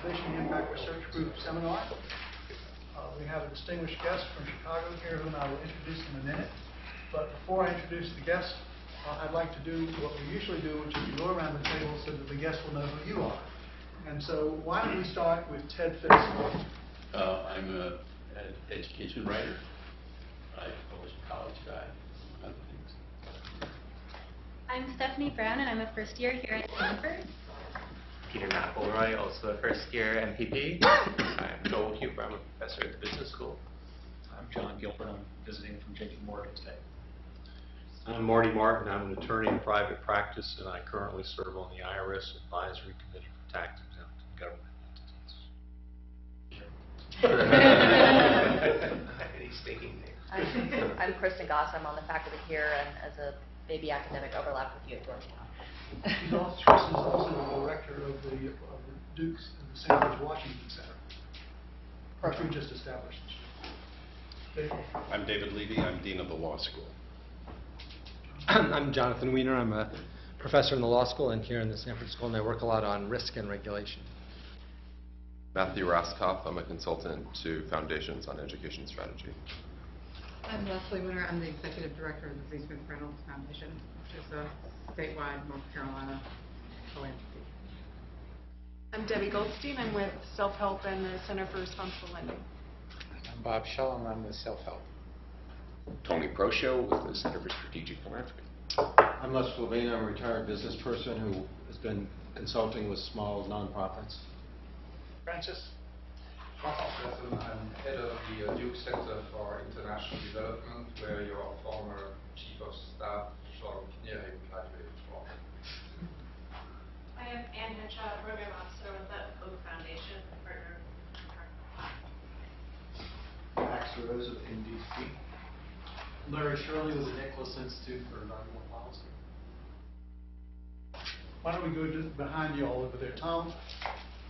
Fishing Impact Research Group seminar. We have a distinguished guest from Chicago here whom I will introduce in a minute. But before I introduce the guest, I'd like to do what we usually do, which is to go around the table so that the guest will know who you are. And so why don't we start with Ted Fitz? I'm an education writer. I publish a college guide, other things. I'm Stephanie Brown, and I'm a first year here at Stanford. Peter McElroy, also a first year MPP. I'm Joel Huber, I'm a professor at the business school. I'm John Gilbert, I'm visiting from JP Morgan today. I'm Marty Martin, I'm an attorney in private practice, and I currently serve on the IRS Advisory Committee for tax-exempt government entities. He's thinking there. I'm Kristen Goss. I'm on the faculty here and as a maybe academic overlap with you at Georgetown. Kristen is also the director of the Dukes and the St. George Washington Center, which we just established. I'm David Levy. I'm Dean of the Law School. I'm Jonathan Wiener. I'm a professor in the law school and here in the Stanford School, and I work a lot on risk and regulation. Matthew Raskoff. I'm a consultant to Foundations on Education Strategy. I'm Leslie Winter. I'm the executive director of the Z. Smith Reynolds Foundation, which is a statewide North Carolina philanthropy. I'm Debbie Goldstein. I'm with Self-Help and the Center for Responsible Lending. I'm Bob Schell, and I'm with Self-Help. Tony Proscio with the Center for Strategic Philanthropy. I'm Les Levine. I'm a retired business person who has been consulting with small nonprofits. Francis? I'm head of the Duke Center for International Development, where your former chief of staff, Sean Knierim, graduated from. I am Ann Henshaw, program officer with the Oak Foundation, partner. Max Rose with NDC. Larry Shirley with the Nicholas Institute for Environmental Policy. Why don't we go behind you all over there, Tom?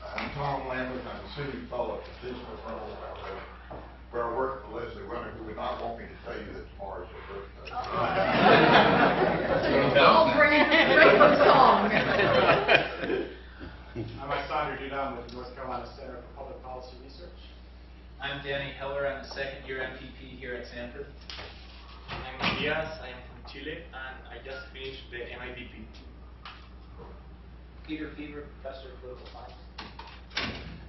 I'm Tom Lambert. I'm a senior fellow at the Business Reynolds Foundation, where I work for Leslie Winter, who would not want me to tell you that tomorrow's her birthday. I'll bring a song. I'm Alexander Dudon with the North Carolina Center for Public Policy Research. I'm Danny Heller. I'm a second year MPP here at Stanford. I'm Matthias. I am from Chile, and I just finished the MIDP. Peter Fever, professor of political science.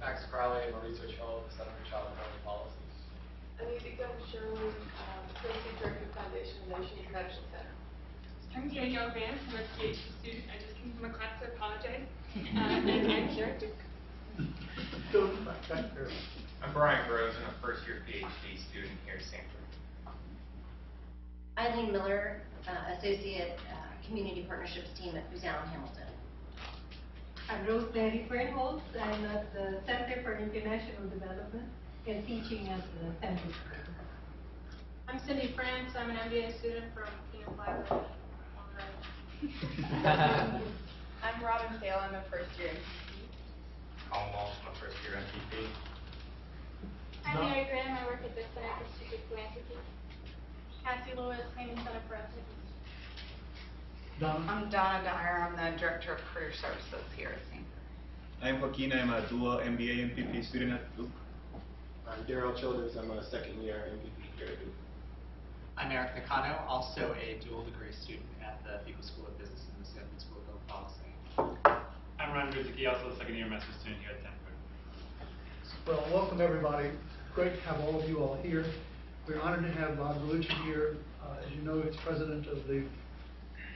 Max Crowley, I'm a research fellow at the Center for Child and Family Policies. I'm Yvika Shirley, associate director of Foundation of Nations Convention Center. I'm Danielle Vance. I'm a PhD student. I just came from a class, so I apologize. And I'm here. I'm Brian Groves. I'm a first-year PhD student here at Stanford. Eileen Miller, associate community partnerships team at Booz Allen Hamilton. I'm Rosemary Fernholz. I'm at the Center for International Development and teaching at the Stanford School. I'm Cindy France. I'm an MBA student from King's Library. I'm Robin Sale. I'm a first-year MPP. Colin Walsh. I'm a first-year MPP. I'm Mary Graham. I work at the Center for Strategic Philanthropy. Cassie Lewis, Heyman Center for Ethics. I'm Donna Dyer. I'm the director of career services here at Stanford. I'm Joaquin. I'm a dual MBA MPP student at Duke. I'm Daryl Childers. I'm a second year MPP here at Duke. I'm Eric Nakano, also a dual degree student at the Fico School of Business and the Stanford School of Public Policy. I'm Ron Guzicki, also a second year master's student here at Stanford. Well, welcome everybody. Great to have all of you all here. We're honored to have Bob Gallucci here. As you know, he's president of the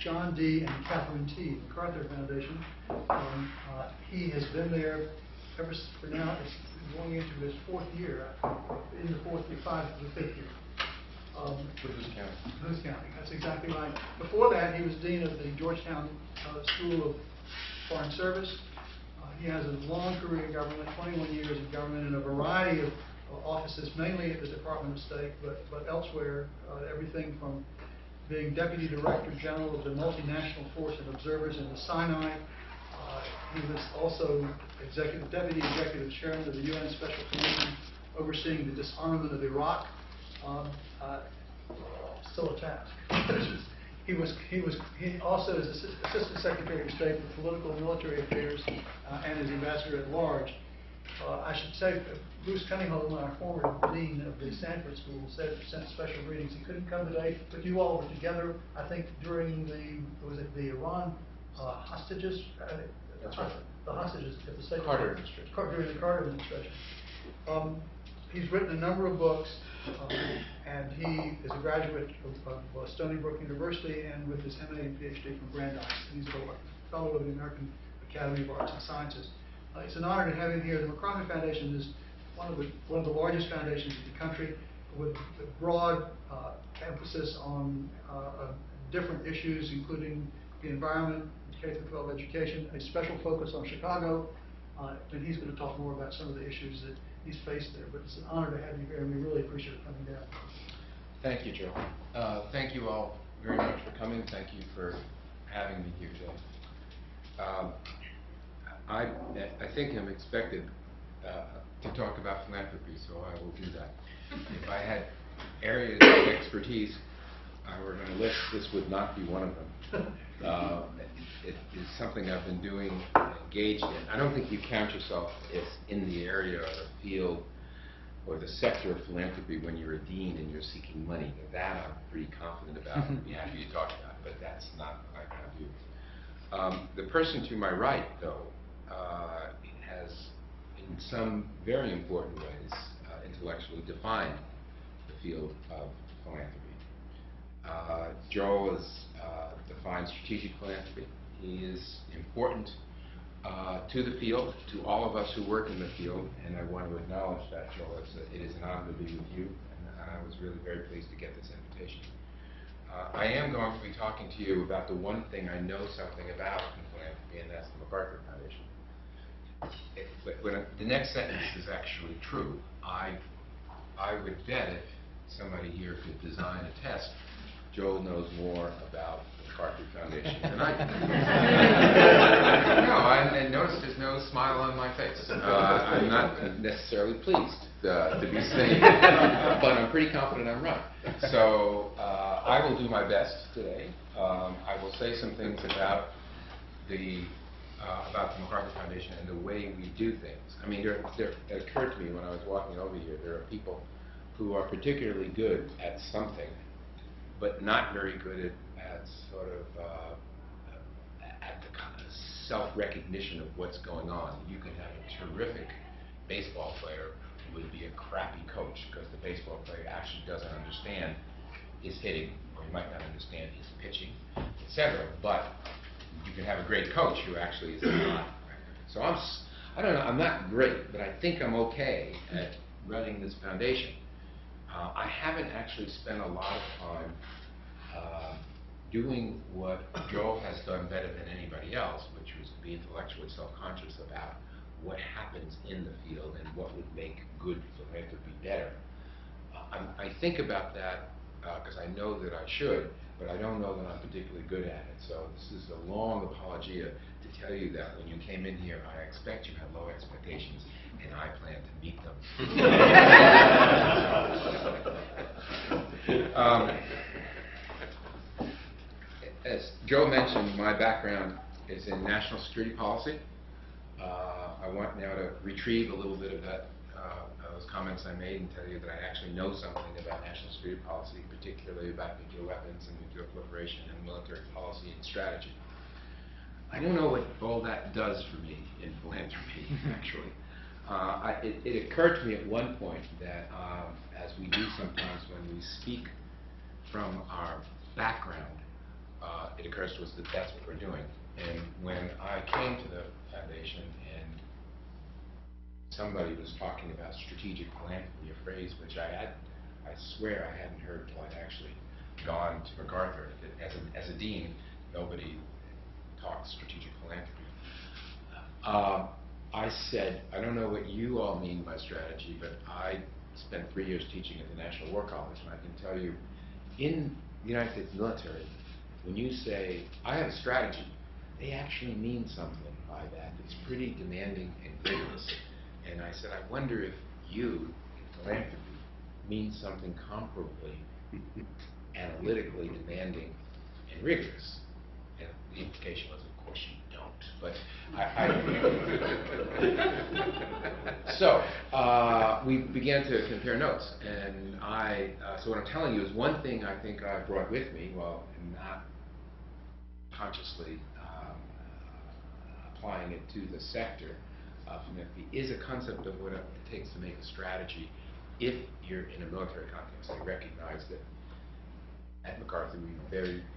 John D. and Catherine T. MacArthur Foundation. He has been there ever for now. It's going into his fourth year, in the fifth year. Who's counting? Who's counting? That's exactly right. Before that, he was dean of the Georgetown School of Foreign Service. He has a long career in government, 21 years in government in a variety of offices, mainly at the Department of State, but elsewhere, everything from being Deputy Director General of the Multinational Force of Observers in the Sinai. He was also Deputy Executive Chairman of the UN Special Commission overseeing the disarmament of Iraq. Still a task. He also is Assistant Secretary of State for Political and Military Affairs and is Ambassador at Large. I should say, Bruce Cunningham, our former dean of the Sanford School, sent special greetings. He couldn't come today, but you all were together, I think, during the Iran hostages? That's right. The hostages at the State Carter administration. During the Carter administration. He's written a number of books, and he is a graduate of Stony Brook University and with his MA and PhD from Brandeis. And he's a fellow of the American Academy of Arts and Sciences. It's an honor to have him here. The MacArthur Foundation is one of the largest foundations in the country with a broad emphasis on different issues, including the environment, K-12 education, a special focus on Chicago, and he's going to talk more about some of the issues that he's faced there. But it's an honor to have you here, and we really appreciate you coming down. Thank you, Joe. Thank you all very much for coming. Thank you for having me here today. I think I'm expected to talk about philanthropy, so I will do that. If I had areas of expertise I were going to list, this would not be one of them. It is something I've been doing, engaged in. I don't think you count yourself as in the area or the field or the sector of philanthropy when you're a dean and you're seeking money. That I'm pretty confident about and be happy to talk about, but that's not what I do. The person to my right, though, has in some very important ways intellectually defined the field of philanthropy. Joe has defined strategic philanthropy. He is important to the field, to all of us who work in the field, and I want to acknowledge that, Joe. It is an honor to be with you, and I was really very pleased to get this invitation. I am going to be talking to you about the one thing I know something about in philanthropy, and that's the MacArthur Foundation. But the next sentence is actually true. I would bet if somebody here could design a test, Joe knows more about the MacArthur Foundation than I do. No, and notice there's no smile on my face. I'm not necessarily pleased to be saying it, but I'm pretty confident I'm right. So I will do my best today. I will say some things about the MacArthur Foundation and the way we do things. I mean, it occurred to me when I was walking over here, there are people who are particularly good at something, but not very good at sort of at the kind of self-recognition of what's going on. You can have a terrific baseball player who would be a crappy coach because the baseball player actually doesn't understand his hitting, or he might not understand his pitching, etc. But you can have a great coach who actually is not. So I don't know, I'm not great, but I think I'm okay at running this foundation. I haven't actually spent a lot of time doing what Joel has done better than anybody else, which was to be intellectually self-conscious about what happens in the field and what would make good philanthropy better. I think about that because I know that I should, but I don't know that I'm particularly good at it. So this is a long apologia to tell you that when you came in here, I expect you had low expectations, and I plan to meet them. As Joe mentioned, my background is in national security policy. I want now to retrieve a little bit of that, those comments I made and tell you that I actually know something about national security policy, particularly about nuclear weapons and nuclear proliferation and military policy and strategy. I don't know what all that does for me in philanthropy, actually. It occurred to me at one point that, as we do sometimes when we speak from our background, it occurs to us that that's what we're doing. And when I came to the foundation and somebody was talking about strategic philanthropy, a phrase which I swear I hadn't heard until I'd actually gone to MacArthur. As a dean, nobody talks strategic philanthropy. I said, I don't know what you all mean by strategy, but I spent 3 years teaching at the National War College, and I can tell you, in the United States military, when you say, I have a strategy, they actually mean something by that. It's pretty demanding and rigorous. And I said, I wonder if you, in philanthropy, means something comparably analytically demanding and rigorous. And the implication was, of course, you don't. But So we began to compare notes, and so what I'm telling you is one thing I think I brought with me, well, not consciously applying it to the sector of philanthropy, is a concept of what it takes to make a strategy. If you're in a military context, they recognize that at MacArthur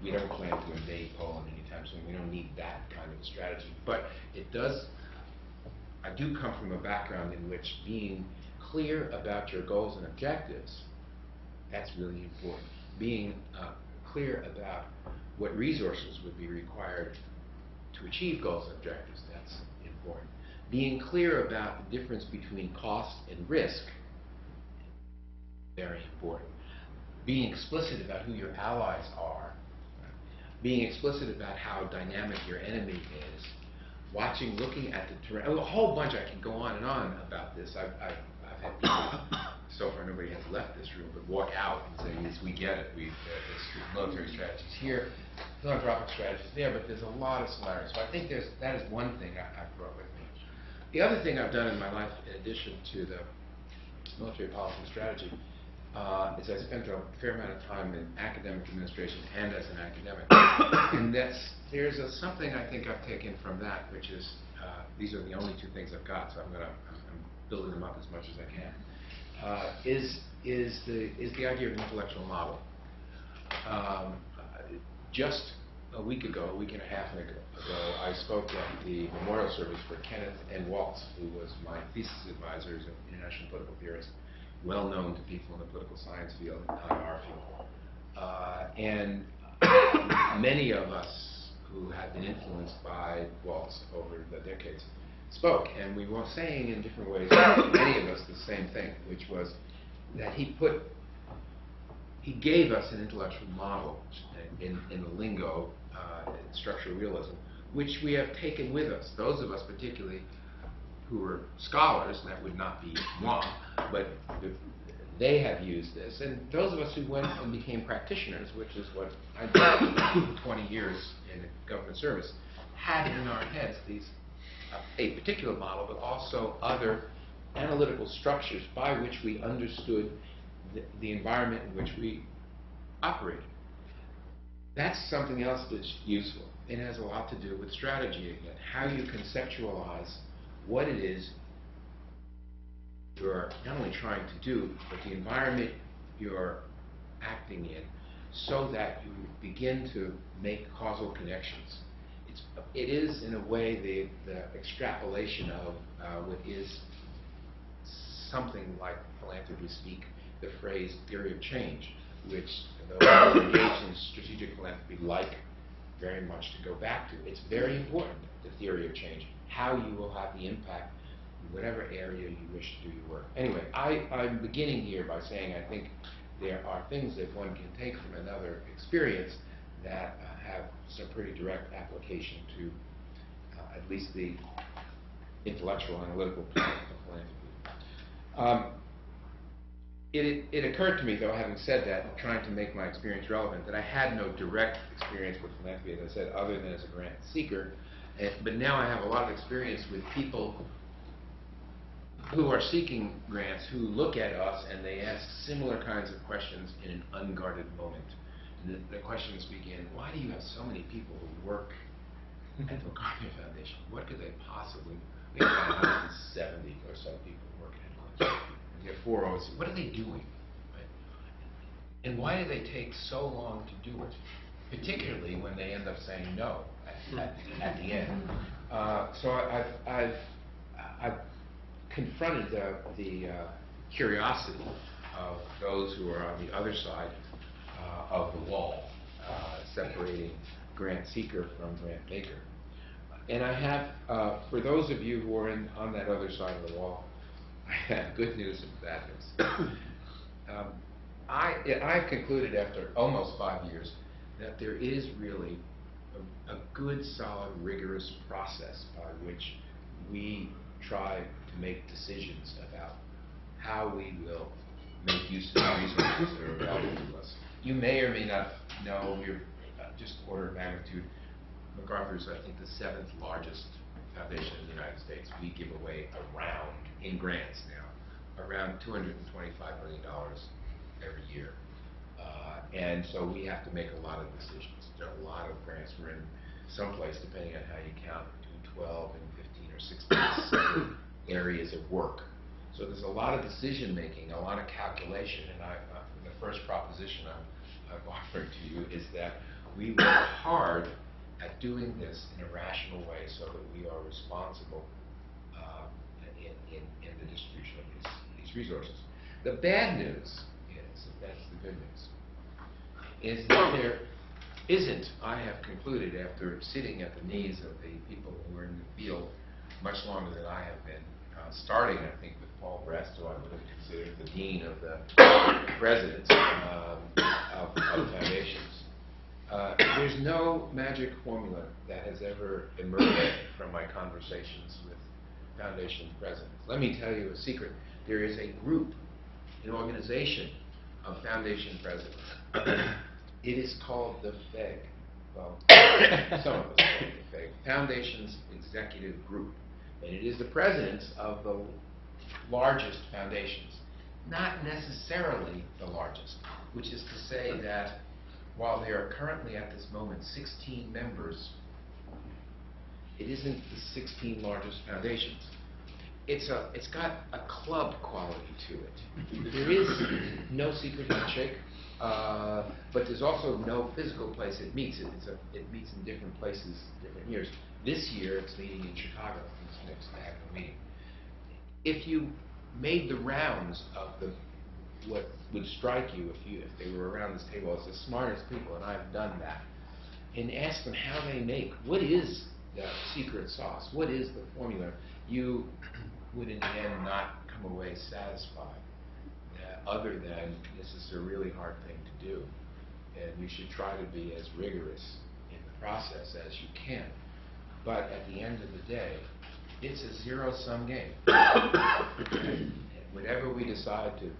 we don't plan to invade Poland anytime soon. We don't need that kind of a strategy. But it does. I do come from a background in which being clear about your goals and objectives, that's really important. Being clear about what resources would be required to achieve goals and objectives, that's important. Being clear about the difference between cost and risk, very important. Being explicit about who your allies are, being explicit about how dynamic your enemy is, looking at the terrain, a whole bunch. I can go on and on about this. I've had people, so far nobody has left this room, but walk out and say, yes, we get it. This military strategies here, philanthropic strategies there, but there's a lot of similarities. So I think that is one thing I've brought with me. The other thing I've done in my life, in addition to the military policy and strategy, is I spent a fair amount of time in academic administration and as an academic. And there's something I think I've taken from that, which is, these are the only two things I've got, so I'm building them up as much as I can, is the idea of an intellectual model. Just a week and a half ago, I spoke at the memorial service for Kenneth N. Waltz, who was my thesis advisor as an international political theorist, well known to people in the political science field, not our field. And many of us who have been influenced by Waltz over the decades spoke, and we were saying in different ways, many of us, the same thing, which was that he gave us an intellectual model in the lingo, structural realism, which we have taken with us. Those of us particularly who are scholars, that would not be one, but they have used this. And those of us who went and became practitioners, which is what I did 20 years in the government service, had in our heads a particular model, but also other analytical structures by which we understood the environment in which we operated. That's something else that's useful. It has a lot to do with strategy again, how you conceptualize what it is you're not only trying to do, but the environment you're acting in, so that you begin to make causal connections. It is, in a way, the extrapolation of what is something like philanthropy speak, the phrase theory of change, which those engaged in strategic philanthropy like very much to go back to. It's very important, the theory of change, how you will have the impact in whatever area you wish to do your work. Anyway, I'm beginning here by saying I think there are things that one can take from another experience that have some pretty direct application to at least the intellectual analytical part of philanthropy. It occurred to me, though, having said that, trying to make my experience relevant, that I had no direct experience with philanthropy, as I said, other than as a grant seeker. But now I have a lot of experience with people who are seeking grants, who look at us and they ask similar kinds of questions in an unguarded moment. And the questions begin, why do you have so many people who work at the MacArthur Foundation? What could they possibly... We have 170 or so people working at the Foundation. We have 4 others. What are they doing? Right? And why do they take so long to do it? Particularly when they end up saying no at the end. So I've confronted the curiosity of those who are on the other side of the wall, separating grant seeker from grant maker. And I have, for those of you who are on that other side of the wall, I have good news and bad news. I've concluded after almost 5 years that there is really a good, solid, rigorous process by which we try to make decisions about how we will make use of the resources that are available to us. You may or may not know, just order of magnitude, MacArthur's, I think, the 7th largest foundation in the United States. We give away around, in grants now, around $225 million every year. And so we have to make a lot of decisions. There are a lot of grants. We're in some place, depending on how you count, between 12 and 15 or 16 areas of work. So there's a lot of decision making, a lot of calculation, and the first proposition I'm offering to you is that we work hard at doing this in a rational way so that we are responsible in the distribution of these resources. The bad news is, if that's the good news, is that there isn't, I have concluded after sitting at the knees of the people who are in the field much longer than I have been, starting, I think, with Paul Brest, who I would have considered the dean of the presidents of foundations. There's no magic formula that has ever emerged from my conversations with foundation presidents. Let me tell you a secret. There is a group, an organization of foundation presidents. It is called the FIRG. Well, some of us call it the FIRG, Foundations Executive Group. And it is the presidents of the largest foundations, not necessarily the largest, which is to say that while there are currently at this moment 16 members, it isn't the 16 largest foundations. It's got a club quality to it. There is no secret handshake, but there's also no physical place it meets. It meets in different places, different years. This year, it's meeting in Chicago. It's next annual meeting. If you made the rounds of what would strike you if they were around this table as the smartest people, and I've done that, and ask them how they make, what is the secret sauce, what is the formula, you would in the end not come away satisfied, other than this is a really hard thing to do, and you should try to be as rigorous in the process as you can. But at the end of the day, it's a zero-sum game. Whatever we decide to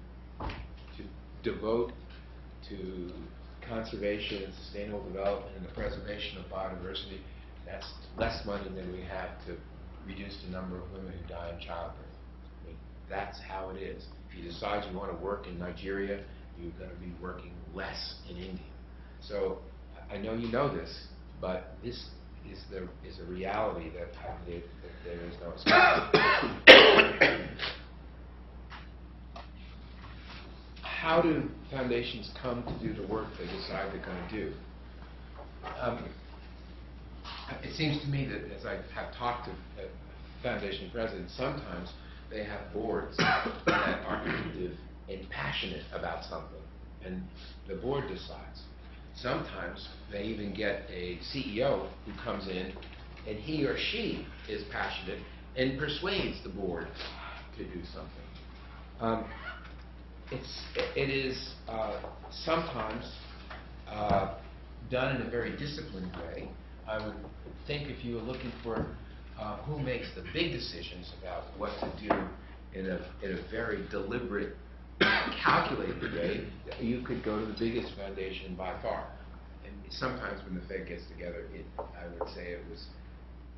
devote to conservation and sustainable development and the preservation of biodiversity, that's less money than we have to reduce the number of women who die in childbirth. I mean, that's how it is. If you decide you want to work in Nigeria, you're going to be working less in India. So I know you know this, but this is a reality that there is no escape. How do foundations come to do the work they decide they're going to do? It seems to me that as I have talked to foundation presidents, sometimes they have boards that are active and passionate about something, and the board decides. Sometimes they even get a CEO who comes in, and he or she is passionate and persuades the board to do something. It is sometimes done in a very disciplined way. I would think if you were looking for who makes the big decisions about what to do in a very deliberate, calculated way, you could go to the biggest foundation by far. And sometimes when the Fed gets together, I would say it was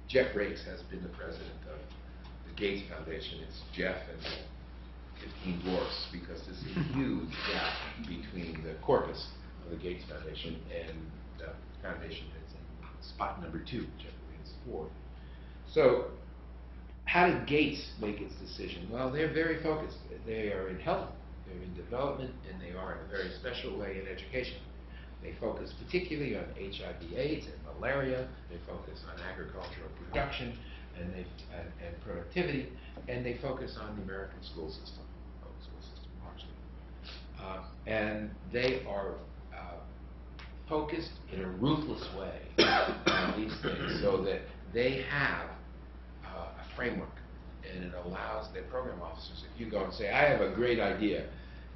Jeff Rakes has been the president of the Gates Foundation. It's Jeff and 15 dwarfs, because there's a huge gap between the corpus of the Gates Foundation and the foundation that's in spot number 2, Jeff Rakes' 4. So how did Gates make its decision? Well, they're very focused. They are in health, they're in development, and they are in a very special way in education. They focus particularly on HIV/AIDS and malaria. They focus on agricultural production and productivity, and they focus on the American school system, public school system largely. And they are focused in a ruthless way on these things, so that they have a framework, and it allows their program officers, if you go and say, I have a great idea,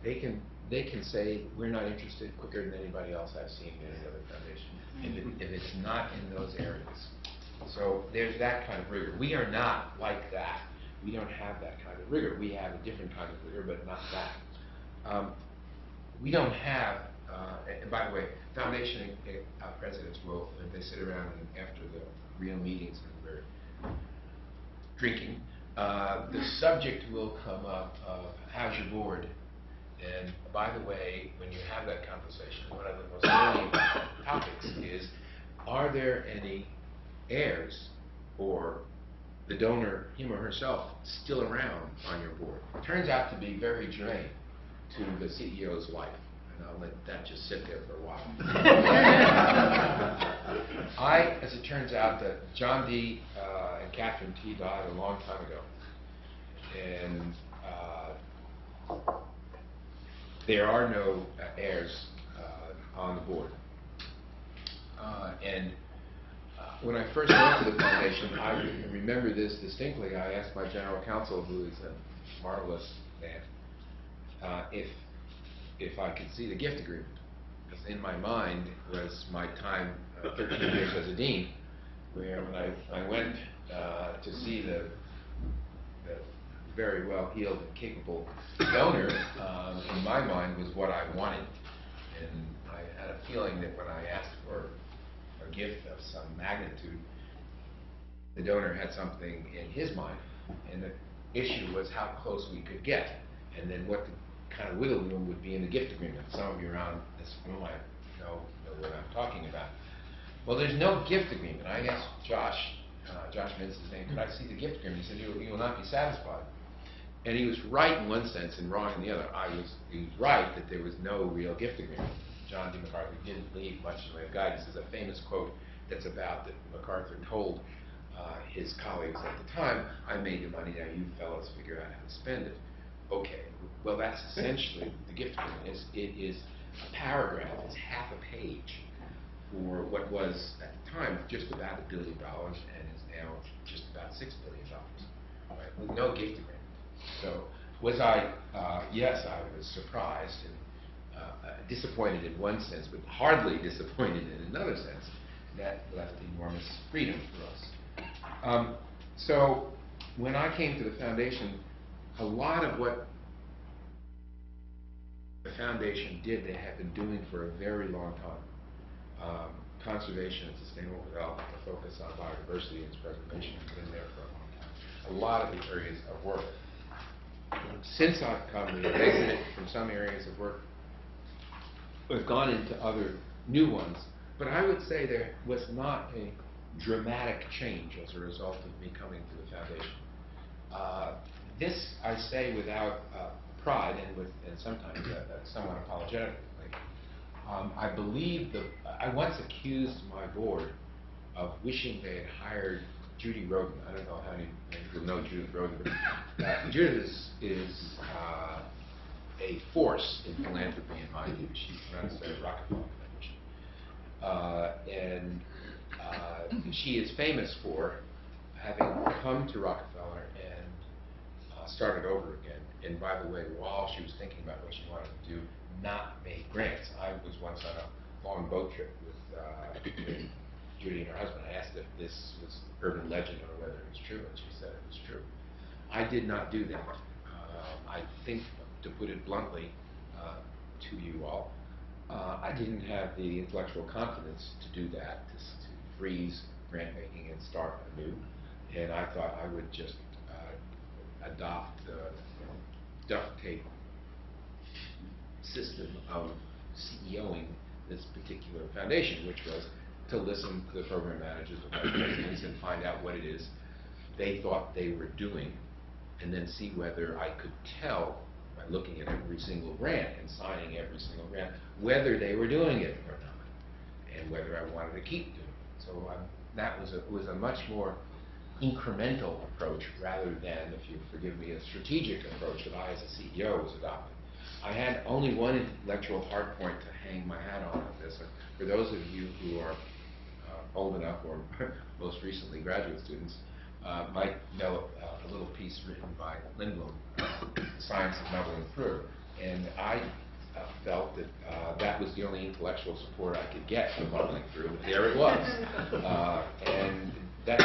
they can say, we're not interested, quicker than anybody else I've seen in any other foundation, if it's not in those areas. So there's that kind of rigor. We are not like that. We don't have that kind of rigor. We have a different kind of rigor, but not that. We don't have, and by the way, foundation presidents will, if they sit around and after the real meetings, and drinking, the subject will come up of how's your board? And by the way, when you have that conversation, one of the most salient topics is, are there any heirs or the donor, him or herself, still around on your board? It turns out to be very germane to the CEO's life. And I'll let that just sit there for a while. As it turns out, that John D. And Catherine T. died a long time ago. And there are no heirs on the board. When I first went to the foundation, I remember this distinctly. I asked my general counsel, who is a marvelous man, if I could see the gift agreement. Because in my mind was my time, 13 years as a dean, where when I went to see the very well-heeled and capable donor, in my mind was what I wanted. And I had a feeling that when I asked for a gift of some magnitude, the donor had something in his mind, and the issue was how close we could get, and then what the kind of wiggle room would be in the gift agreement. Some of you around this room, I know what I'm talking about. Well, there's no gift agreement. I asked Josh Mintz, his name, could I see the gift agreement? He said, you will not be satisfied. And he was right in one sense and wrong in the other. He was right that there was no real gift agreement. John D. MacArthur didn't leave much in the way of guidance. There's a famous quote that's about that MacArthur told his colleagues at the time, I made the money, now you fellows figure out how to spend it. Okay, well that's essentially the gift agreement. It is a paragraph, it's half a page for what was at the time just about $1 billion and is now just about $6 billion, right, with no gift agreement. So was I, yes, I was surprised and disappointed in one sense, but hardly disappointed in another sense. That left enormous freedom for us. So when I came to the foundation, a lot of what the foundation did, they have been doing for a very long time. Conservation and sustainable development, a focus on biodiversity and its preservation has been there for a long time. A lot of the areas of work. Since I've come, we've exited from some areas of work. We've gone into other new ones. But I would say there was not a dramatic change as a result of me coming to the foundation. This I say without pride and sometimes somewhat apologetically. I believe I once accused my board of wishing they had hired Judy Roden. I don't know how many people know Judith Roden, but Judith is a force in philanthropy in my view. She runs the Rockefeller Foundation. She is famous for having come to Rockefeller and started over again. And by the way, while she was thinking about what she wanted to do, not make grants. I was once on a long boat trip with Judy and her husband. I asked if this was urban legend or whether it was true, and she said it was true. I did not do that. I think, to put it bluntly to you all, I didn't have the intellectual confidence to do that, to freeze grant making and start anew. And I thought I would just adopt the duct tape system of CEOing this particular foundation, which was to listen to the program managers of the presidents and find out what it is they thought they were doing, and then see whether I could tell by looking at every single grant and signing every single grant whether they were doing it or not, and whether I wanted to keep doing it. So that was a much more incremental approach rather than, if you forgive me, a strategic approach that I as a CEO was adopting. I had only one intellectual hard point to hang my hat on this. For those of you who are old enough, or most recently graduate students, might know a little piece written by Lindblom, The Science of Muddling Through. And I felt that that was the only intellectual support I could get for muddling through, but there it was. And that's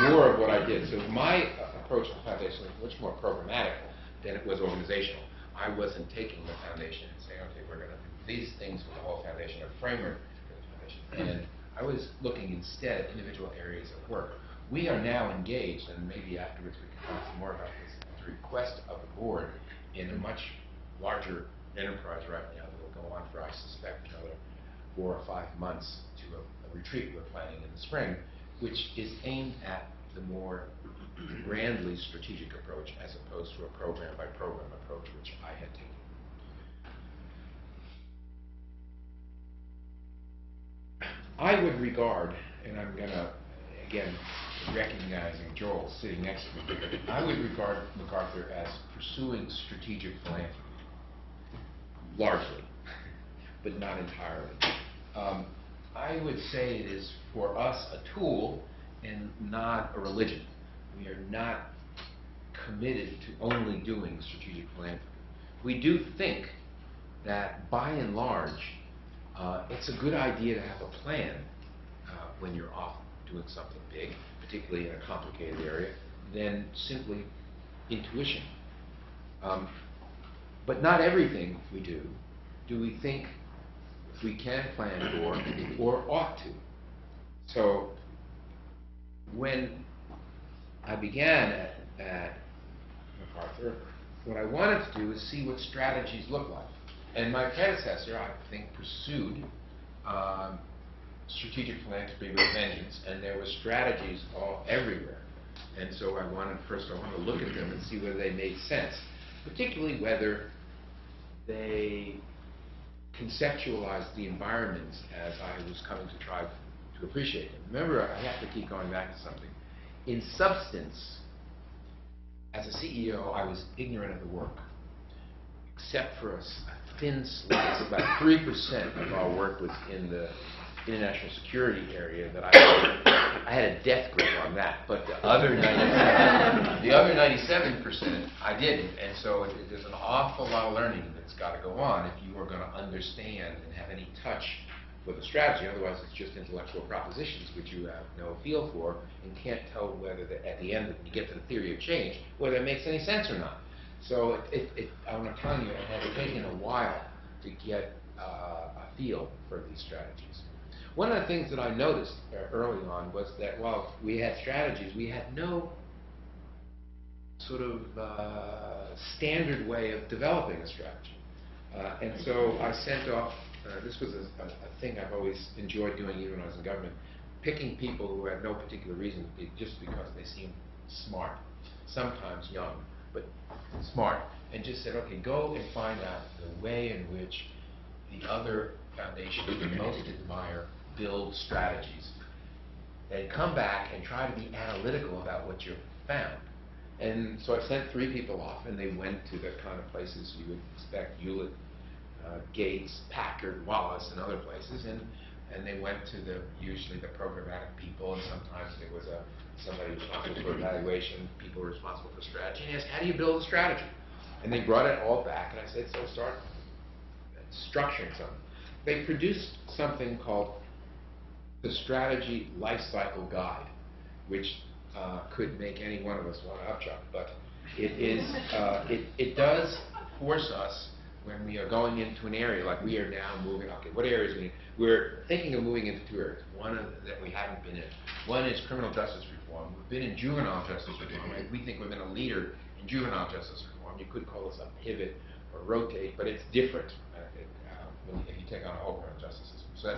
more of what I did. So my approach to the foundation was much more programmatic than it was organizational. I wasn't taking the foundation and saying, okay, we're going to do these things for the whole foundation, a framework for the foundation. And I was looking instead at individual areas of work. We are now engaged, and maybe afterwards we can talk some more about this, at the request of the board in a much larger enterprise right now that will go on for, I suspect, another 4 or 5 months to a retreat we're planning in the spring, which is aimed at the more grandly strategic approach as opposed to a program-by-program approach, which I had taken. I would regard, and I'm going to, again, recognizing Joel sitting next to me, I would regard MacArthur as pursuing strategic philanthropy, largely, but not entirely. I would say it is, for us, a tool and not a religion. We are not committed to only doing strategic philanthropy. We do think that, by and large, it's a good idea to have a plan when you're off doing something big, particularly in a complicated area, than simply intuition. But not everything we do we think we can plan for or ought to. So when I began at MacArthur, what I wanted to do is see what strategies look like. And my predecessor, I think, pursued strategic philanthropy with vengeance, and there were strategies everywhere. And so I wanted to look at them and see whether they made sense, particularly whether they conceptualized the environments as I was coming to try to appreciate them. Remember, I have to keep going back to something. In substance, as a CEO, I was ignorant of the work, except for a thin slice. About 3% of our work was in the international security area that I had a death grip on that, but the other 97% I didn't, and so there's an awful lot of learning that's got to go on if you are going to understand and have any touch with a strategy. Otherwise, it's just intellectual propositions which you have no feel for and can't tell whether at the end, when you get to the theory of change, whether it makes any sense or not. So I'm telling you, it has taken a while to get a feel for these strategies. One of the things that I noticed early on was that while we had strategies, we had no sort of standard way of developing a strategy. And so I sent off, this was a thing I've always enjoyed doing even when I was in government, picking people who had no particular reason, just because they seemed smart, sometimes young, but smart, and just said, okay, go and find out the way in which the other foundations you most admire build strategies. And come back and try to be analytical about what you've found. And so I sent 3 people off, and they went to the kind of places you would expect: Hewlett, Gates, Packard, Wallace, and other places. And they went to usually the programmatic people, and sometimes there was somebody responsible for evaluation, people responsible for strategy, and asked, how do you build a strategy? And they brought it all back, and I said, so start structuring something. They produced something called the Strategy Lifecycle Guide, which could make any one of us want to upchuck, but it does force us, when we are going into an area like we are now moving. Okay, what areas we're thinking of moving into 2 areas. One that we haven't been in. One is criminal justice reform. We've been in juvenile justice reform. We think we've been a leader in juvenile justice reform. You could call us a pivot or rotate, but it's different if you take on a whole criminal justice system. So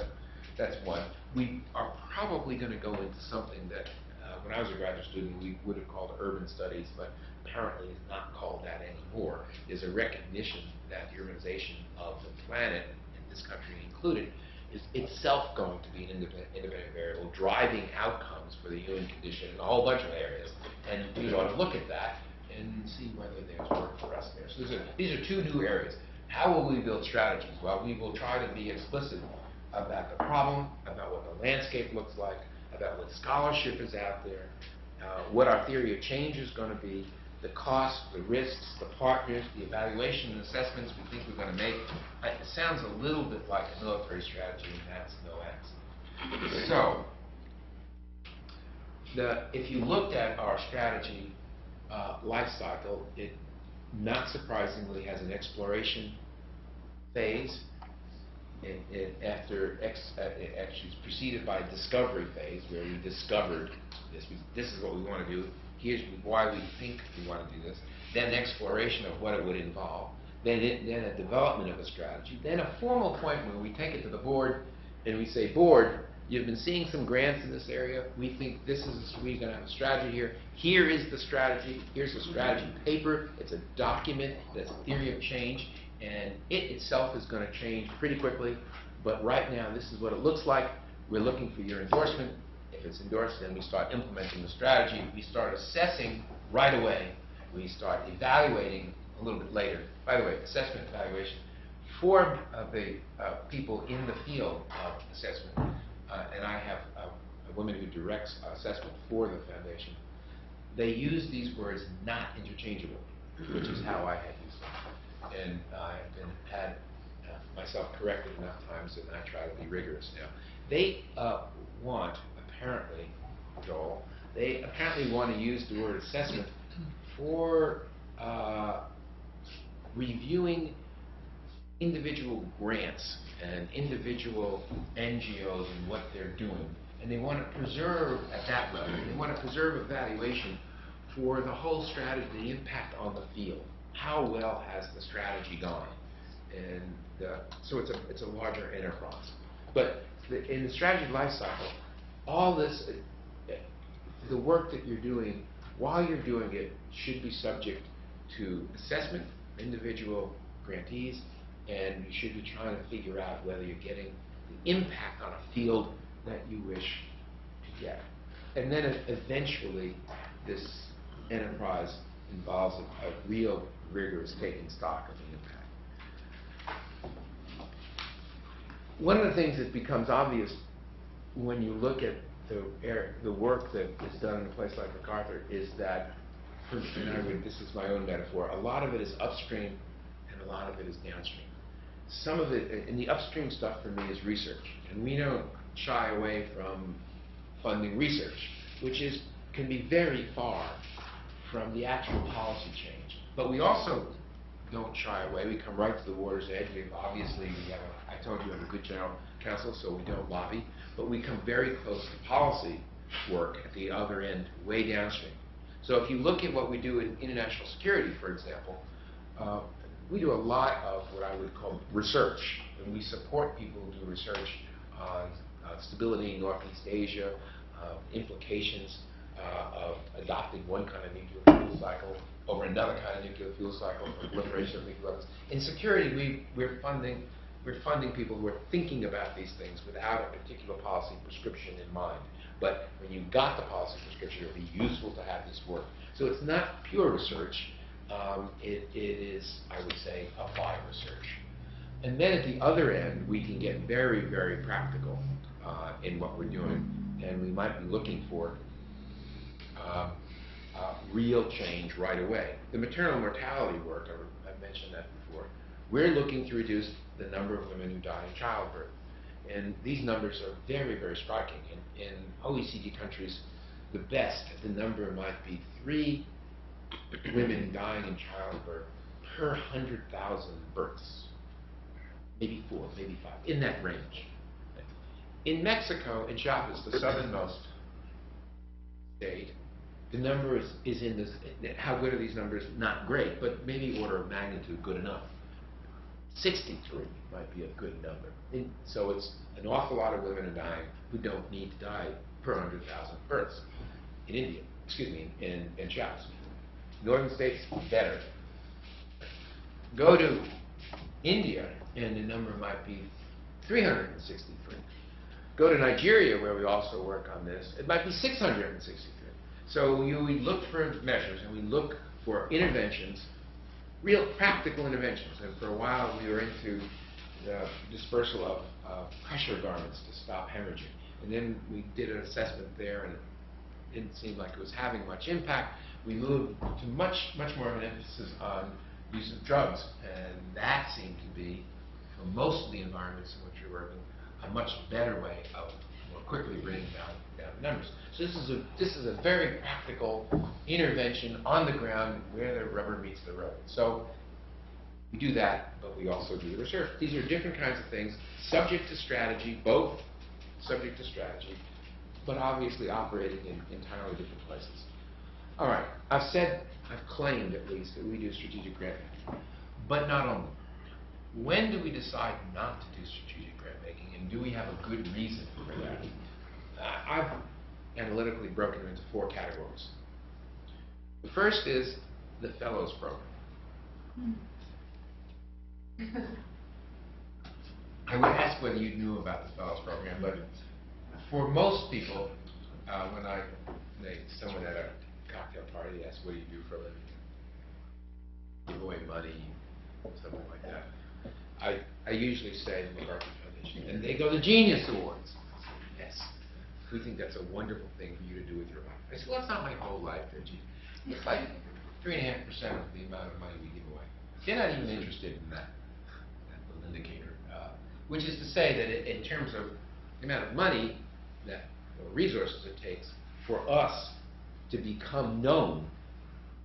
that's one. We are probably going to go into something that, when I was a graduate student, we would have called urban studies, but apparently is not called that anymore. Is a recognition that the urbanization of the planet, and this country included, is itself going to be an independent variable, driving outcomes for the human condition in a whole bunch of areas. And we ought to look at that and see whether there's work for us there. So these are 2 new areas. How will we build strategies? Well, we will try to be explicit about the problem, about what the landscape looks like, about what scholarship is out there, what our theory of change is going to be, the costs, the risks, the partners, the evaluation and assessments we think we're going to make. It sounds a little bit like a military strategy, and that's no accident. So, if you looked at our strategy life cycle, it not surprisingly has an exploration phase, after actually it's preceded by a discovery phase where we discovered this. This is what we want to do. Here's why we think we want to do this. Then exploration of what it would involve. Then a development of a strategy. Then a formal point where we take it to the board and we say, board, you've been seeing some grants in this area. We think we're going to have a strategy here. Here is the strategy. Here's the strategy paper. It's a document that's a theory of change. And it itself is going to change pretty quickly. But right now, this is what it looks like. We're looking for your endorsement. If it's endorsed, then we start implementing the strategy. We start assessing right away. We start evaluating a little bit later. By the way, assessment evaluation for the people in the field of assessment, and I have a woman who directs assessment for the foundation, they use these words not interchangeable, which is how I had used them. And I've had myself corrected enough times, and I try to be rigorous now. They want, apparently, Joel, they apparently want to use the word assessment for reviewing individual grants and individual NGOs and what they're doing. And they want to preserve, at that level, they want to preserve evaluation for the whole strategy, the impact on the field. How well has the strategy gone? And so it's a larger enterprise. But in the strategy life cycle, all this, the work that you're doing, while you're doing it, should be subject to assessment, individual grantees, and you should be trying to figure out whether you're getting the impact on a field that you wish to get. And then eventually, this enterprise involves a real rigorous taking stock of the impact. One of the things that becomes obvious when you look at the work that is done in a place like MacArthur is that, and this is my own metaphor, a lot of it is upstream and a lot of it is downstream. Some of it, and the upstream stuff for me is research, and we don't shy away from funding research, which can be very far from the actual policy change. But we also don't shy away. We come right to the water's edge. Obviously, I told you we have a good general counsel, so we don't lobby, but we come very close to policy work at the other end, way downstream. So if you look at what we do in international security, for example, we do a lot of what I would call research, and we support people who do research on stability in Northeast Asia, implications of adopting one kind of nuclear fuel cycle over another kind of nuclear fuel cycle for proliferation of nuclear weapons. In security, we're funding people who are thinking about these things without a particular policy prescription in mind. But when you've got the policy prescription, it would be useful to have this work. So it's not pure research. It is, I would say, applied research. And then at the other end, we can get very, very practical in what we're doing. And we might be looking for real change right away. The maternal mortality work, I've mentioned that before. We're looking to reduce the number of women who die in childbirth. And these numbers are very, very striking. In OECD countries, the best, the number might be 3 women dying in childbirth per 100,000 births. Maybe 4, maybe 5, in that range. In Mexico, in Chiapas, the southernmost state, the number is in this. How good are these numbers? Not great, but maybe order of magnitude good enough. 63 might be a good number. So it's an awful lot of women are dying who don't need to die per 100,000 births. In India, in Chiapas. Northern states, better. Go to India, and the number might be 363. Go to Nigeria, where we also work on this, it might be 663. So we look for measures, and we look for interventions, real practical interventions. And for a while, we were into the dispersal of pressure garments to stop hemorrhaging. And then we did an assessment there, and it didn't seem like it was having much impact. We moved to much more of an emphasis on use of drugs, and that seemed to be, for most of the environments in which we're working, a much better way of more quickly bringing down the numbers. So this is a very practical intervention on the ground where the rubber meets the road. So We do that, but we also do the research. These are different kinds of things, subject to strategy, both subject to strategy, but obviously operating in entirely different places. All right, I've claimed at least that we do strategic grant making, but not only. When do we decide not to do strategic grant making, and do we have a good reason for that? I've analytically broken it into 4 categories. The first is the Fellows Program. I would ask whether you knew about the Fellows Program, but for most people, someone at a cocktail party asks, what do you do for a living? Give away money, something like that. I usually say the MacArthur Foundation, and they go the Genius Awards. Yes, we think that's a wonderful thing for you to do with your life. I said, well, that's not my whole life, Reggie. It's like 3.5% of the amount of money we give away. They're not even interested in that little indicator, which is to say that in terms of the amount of money or resources it takes for us to become known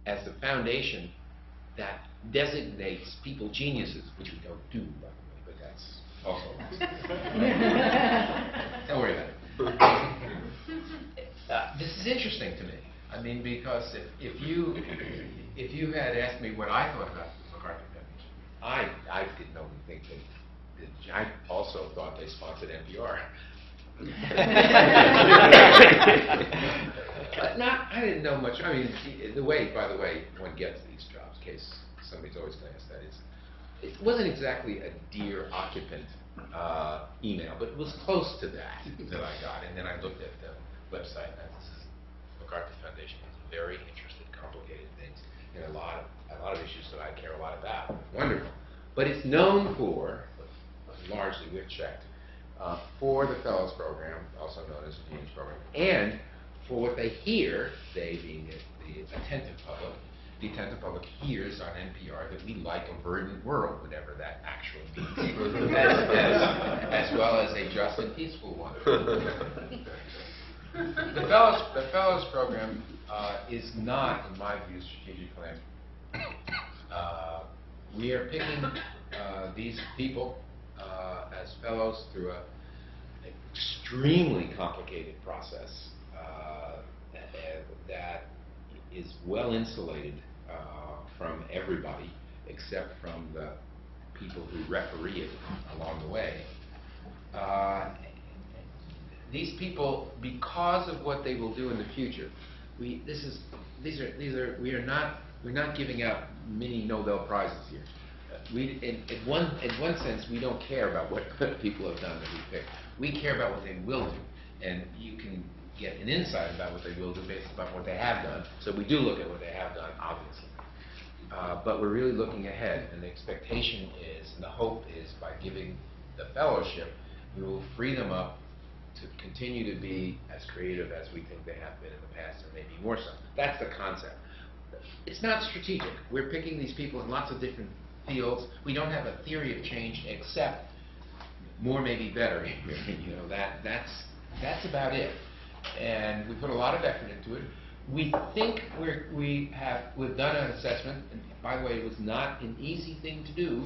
as the foundation that designates people geniuses, which we don't do, by the way, but that's also don't worry about it. This is interesting to me. I mean, because if you had asked me what I thought about the MacArthur Foundation, I didn't only think that I also thought they sponsored NPR. I didn't know much. I mean, by the way, one gets these jobs, in case somebody's always going to ask that, it wasn't exactly a dear occupant email, but it was close to that I got. And then I looked at the website, and MacArthur Foundation has very interesting, complicated things, and a lot of issues that I care a lot about. Wonderful. But it's known for, largely we've checked, for the Fellows Program, also known as the Genius Program, and for what they hear, they being the attentive public hears on NPR that we like a verdant world, whatever that actually means, as well as a just and peaceful one. The Fellows Program is not, in my view, strategic philanthropy. We are picking these people as fellows through an extremely complicated process that is well insulated from everybody except from the people who referee it along the way. These people, because of what they will do in the future, we're not giving out mini Nobel Prizes here. In one sense, we don't care about what people have done that we pick. We care about what they will do, and you can get an insight about what they will do based upon what they have done. So we do look at what they have done, obviously. But we're really looking ahead, and the expectation is, and the hope is, by giving the fellowship, we will free them up to continue to be as creative as we think they have been in the past, and maybe more so. That's the concept. It's not strategic. We're picking these people in lots of different fields. We don't have a theory of change, except more may be better. You know, that's about it. And we put a lot of effort into it. We think we've done an assessment, and by the way, it was not an easy thing to do,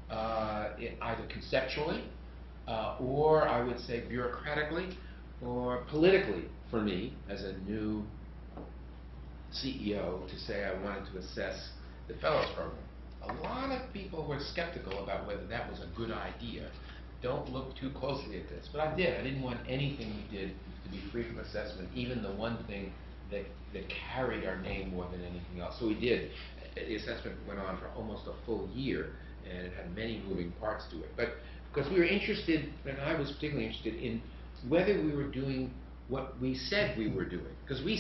either conceptually, or I would say bureaucratically, or politically for me as a new CEO to say I wanted to assess the Fellows Program. A lot of people were skeptical about whether that was a good idea. Don't look too closely at this, but I did. I didn't want anything we did to be free from assessment, even the one thing that carried our name more than anything else. So we did. The assessment went on for almost a full year, and it had many moving parts to it. But because we were interested, and I was particularly interested in whether we were doing what we said we were doing. Because we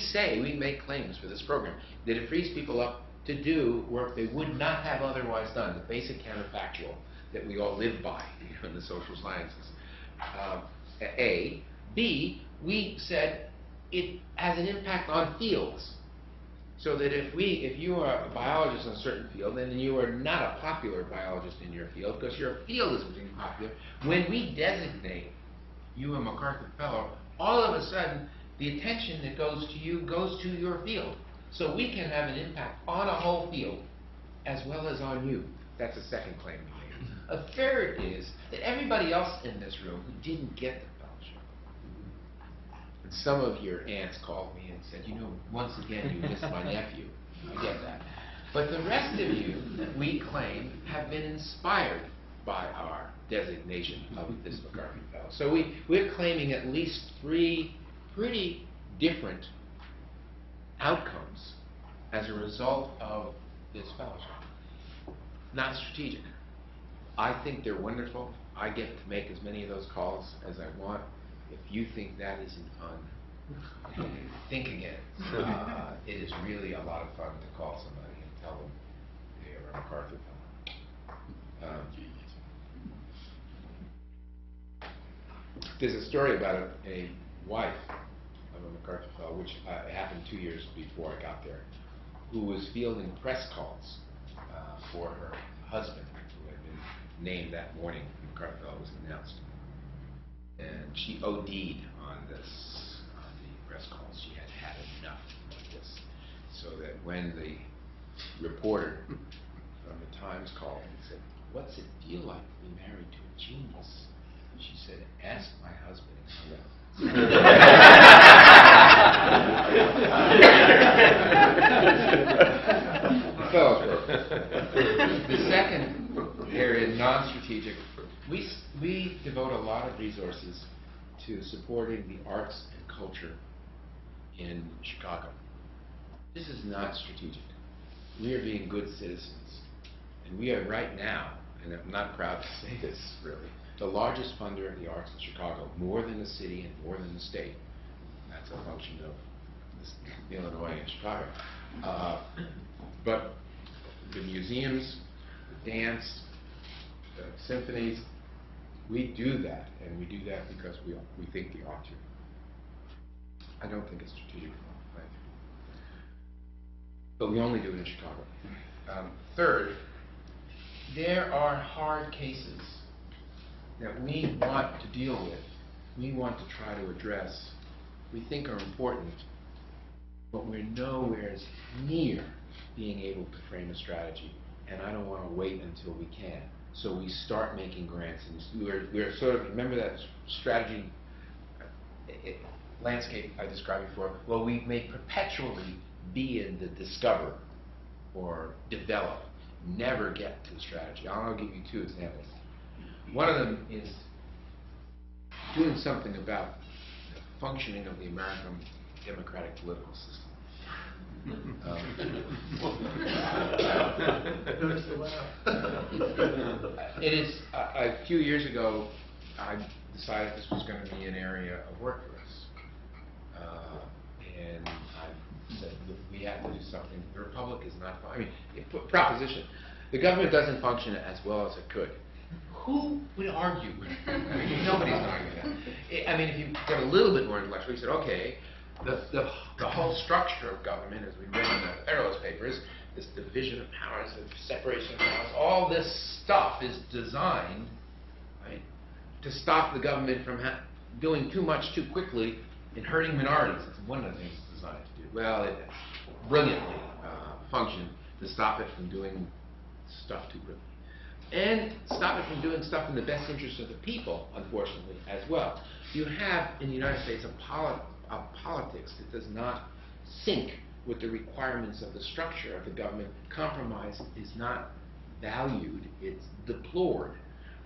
make claims for this program, that it frees people up to do work they would not have otherwise done, the basic counterfactual that we all live by in the social sciences. A. B, we said it has an impact on fields. So that if you are a biologist in a certain field, and you are not a popular biologist in your field, because your field isn't being popular, when we designate you a MacArthur Fellow, all of a sudden, the attention that goes to you goes to your field. So we can have an impact on a whole field, as well as on you. That's a second claim we made. A third is that everybody else in this room who didn't get the fellowship, and some of your aunts called me and said, you know, once again you missed my nephew. I get that. But the rest of you, we claim, have been inspired by our designation of this MacArthur Fellow. So we're claiming at least 3 pretty different outcomes as a result of this fellowship. Not strategic. I think they're wonderful. I get to make as many of those calls as I want. If you think that isn't fun, think again. It is really a lot of fun to call somebody and tell them they are a MacArthur Fellow. There's a story about a wife of a MacArthur Fellow, which happened 2 years before I got there, who was fielding press calls for her husband, who had been named that morning when MacArthur Fellow was announced. And she OD'd on the press calls. She had had enough of this. So that when the reporter from the Times called and said, what's it feel like to be married to a genius? She said, ask my husband and The second area, non-strategic, we devote a lot of resources to supporting the arts and culture in Chicago. This is not strategic. We are being good citizens. And we are right now, and I'm not proud to say this really, the largest funder of the arts in Chicago, more than the city and more than the state. That's a function of Illinois and Chicago. But the museums, the dance, the symphonies, we do that, and we do that because we think we ought to. I don't think it's strategic, but we only do it in Chicago. Third, there are hard cases that we want to deal with, we want to try to address, we think are important, but we're nowhere near being able to frame a strategy, and I don't want to wait until we can. So we start making grants, and we're sort of, remember that strategy landscape I described before? Well, we may perpetually be in the discover or develop, never get to the strategy. I'll give you 2 examples. One of them is doing something about the functioning of the American democratic political system. It is, a few years ago, I decided this was going to be an area of work for us. And I said, look, we have to do something. The Republic is not, I mean, proposition. The government doesn't function as well as it could. Who would argue with that? I mean, nobody's arguing that. I mean, if you get a little bit more intellectual, you said, okay, the whole structure of government, as we read in the Federalist Papers, this division of powers, the separation of powers, all this stuff is designed, right, to stop the government from doing too much too quickly and hurting minorities. It's one of the things it's designed to do. Well, it brilliantly functioned to stop it from doing stuff too quickly. And stop it from doing stuff in the best interest of the people, unfortunately, as well. You have, in the United States, a politics that does not sync with the requirements of the structure of the government. Compromise is not valued, it's deplored.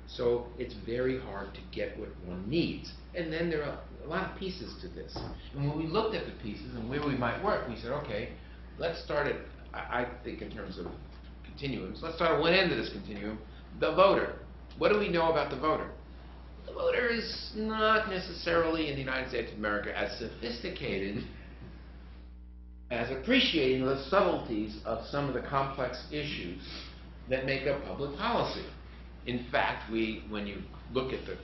So it's very hard to get what one needs. And then there are a lot of pieces to this. And when we looked at the pieces and where we might work, we said, okay, let's start at, I think in terms of continuums, let's start at one end of this continuum, the voter. What do we know about the voter? The voter is not necessarily in the United States of America as sophisticated as appreciating the subtleties of some of the complex issues that make up public policy. In fact, when you look at the